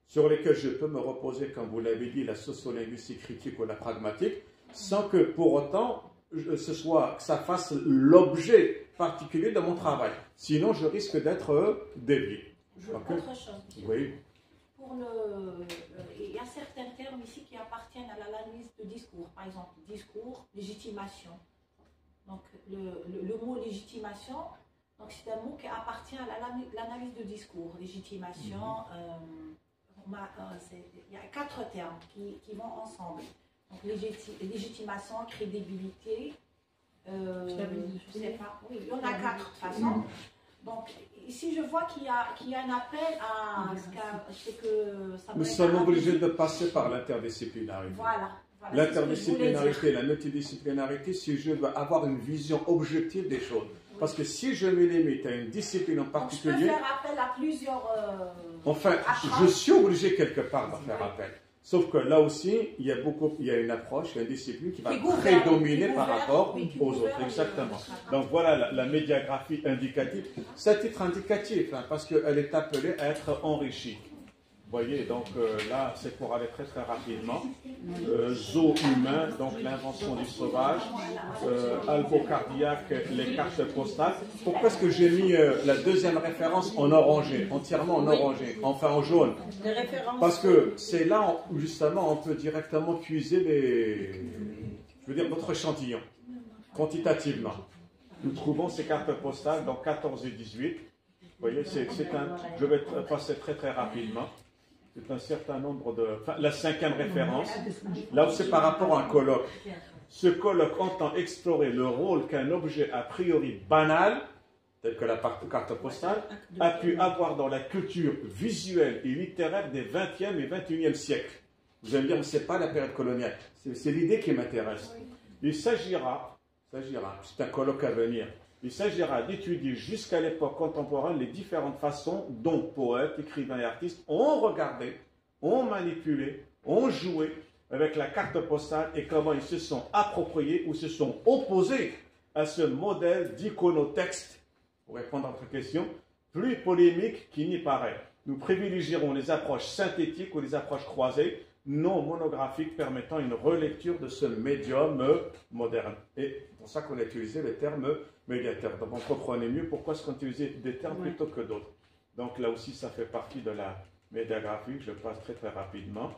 sur lesquelles je peux me reposer, comme vous l'avez dit, la sociolinguistique critique ou la pragmatique, sans que pour autant que ça fasse l'objet particulier de mon travail. Sinon, je risque d'être dévié. Autre chose. Oui. Il y a certains termes ici qui appartiennent à l'analyse de discours. Par exemple, discours, légitimation. Donc, le mot légitimation, c'est un mot qui appartient à l'analyse de discours. Légitimation, il y a 4 termes qui vont ensemble. Donc, légitimation, crédibilité, je ne sais pas. Oui, il y en a 4 de toute façon. Donc, ici, je vois qu'il y a un appel à ce que ça. Nous sommes obligés de passer par l'interdisciplinarité. Voilà. L'interdisciplinarité, la multidisciplinarité, si je veux avoir une vision objective des choses. Parce que si je me limite à une discipline en particulier. Donc, je peux faire appel à plusieurs. Enfin, je suis obligé quelque part d'en faire appel. Sauf que là aussi, il y a une approche, il y a une discipline qui va prédominer par rapport aux autres. Exactement. Donc voilà la médiagraphie indicative. C'est un titre indicatif, parce qu'elle est appelée à être enrichie. Vous voyez, donc là, c'est pour aller très très rapidement. Zoo humain, donc l'invention du sauvage. Albocardiaque, les cartes postales. Pourquoi est-ce que j'ai mis la deuxième référence en orangé, entièrement en orangé, enfin en jaune? Parce que c'est là où justement on peut directement puiser notre échantillon, quantitativement. Nous trouvons ces cartes postales dans 14 et 18. Vous voyez, je vais passer très très rapidement. C'est un certain nombre la 5e référence. Là où c'est par rapport à un colloque. Ce colloque entend explorer le rôle qu'un objet a priori banal, tel que la carte postale, a pu avoir dans la culture visuelle et littéraire des 20e et 21e siècles. Vous allez me dire, mais ce n'est pas la période coloniale. C'est l'idée qui m'intéresse. Il s'agira, c'est un colloque à venir, il s'agira d'étudier jusqu'à l'époque contemporaine les différentes façons dont poètes, écrivains et artistes ont regardé, ont manipulé, ont joué avec la carte postale et comment ils se sont appropriés ou se sont opposés à ce modèle d'iconotexte, pour répondre à votre question, plus polémique qu'il n'y paraît. Nous privilégierons les approches synthétiques ou les approches croisées. non monographique permettant une relecture de ce médium moderne. Et c'est pour ça qu'on a utilisé le terme médiateur. Donc on comprenait mieux pourquoi est-ce qu'on utilisait des termes plutôt que d'autres. Donc là aussi, ça fait partie de la médiagraphie. Je passe très très rapidement.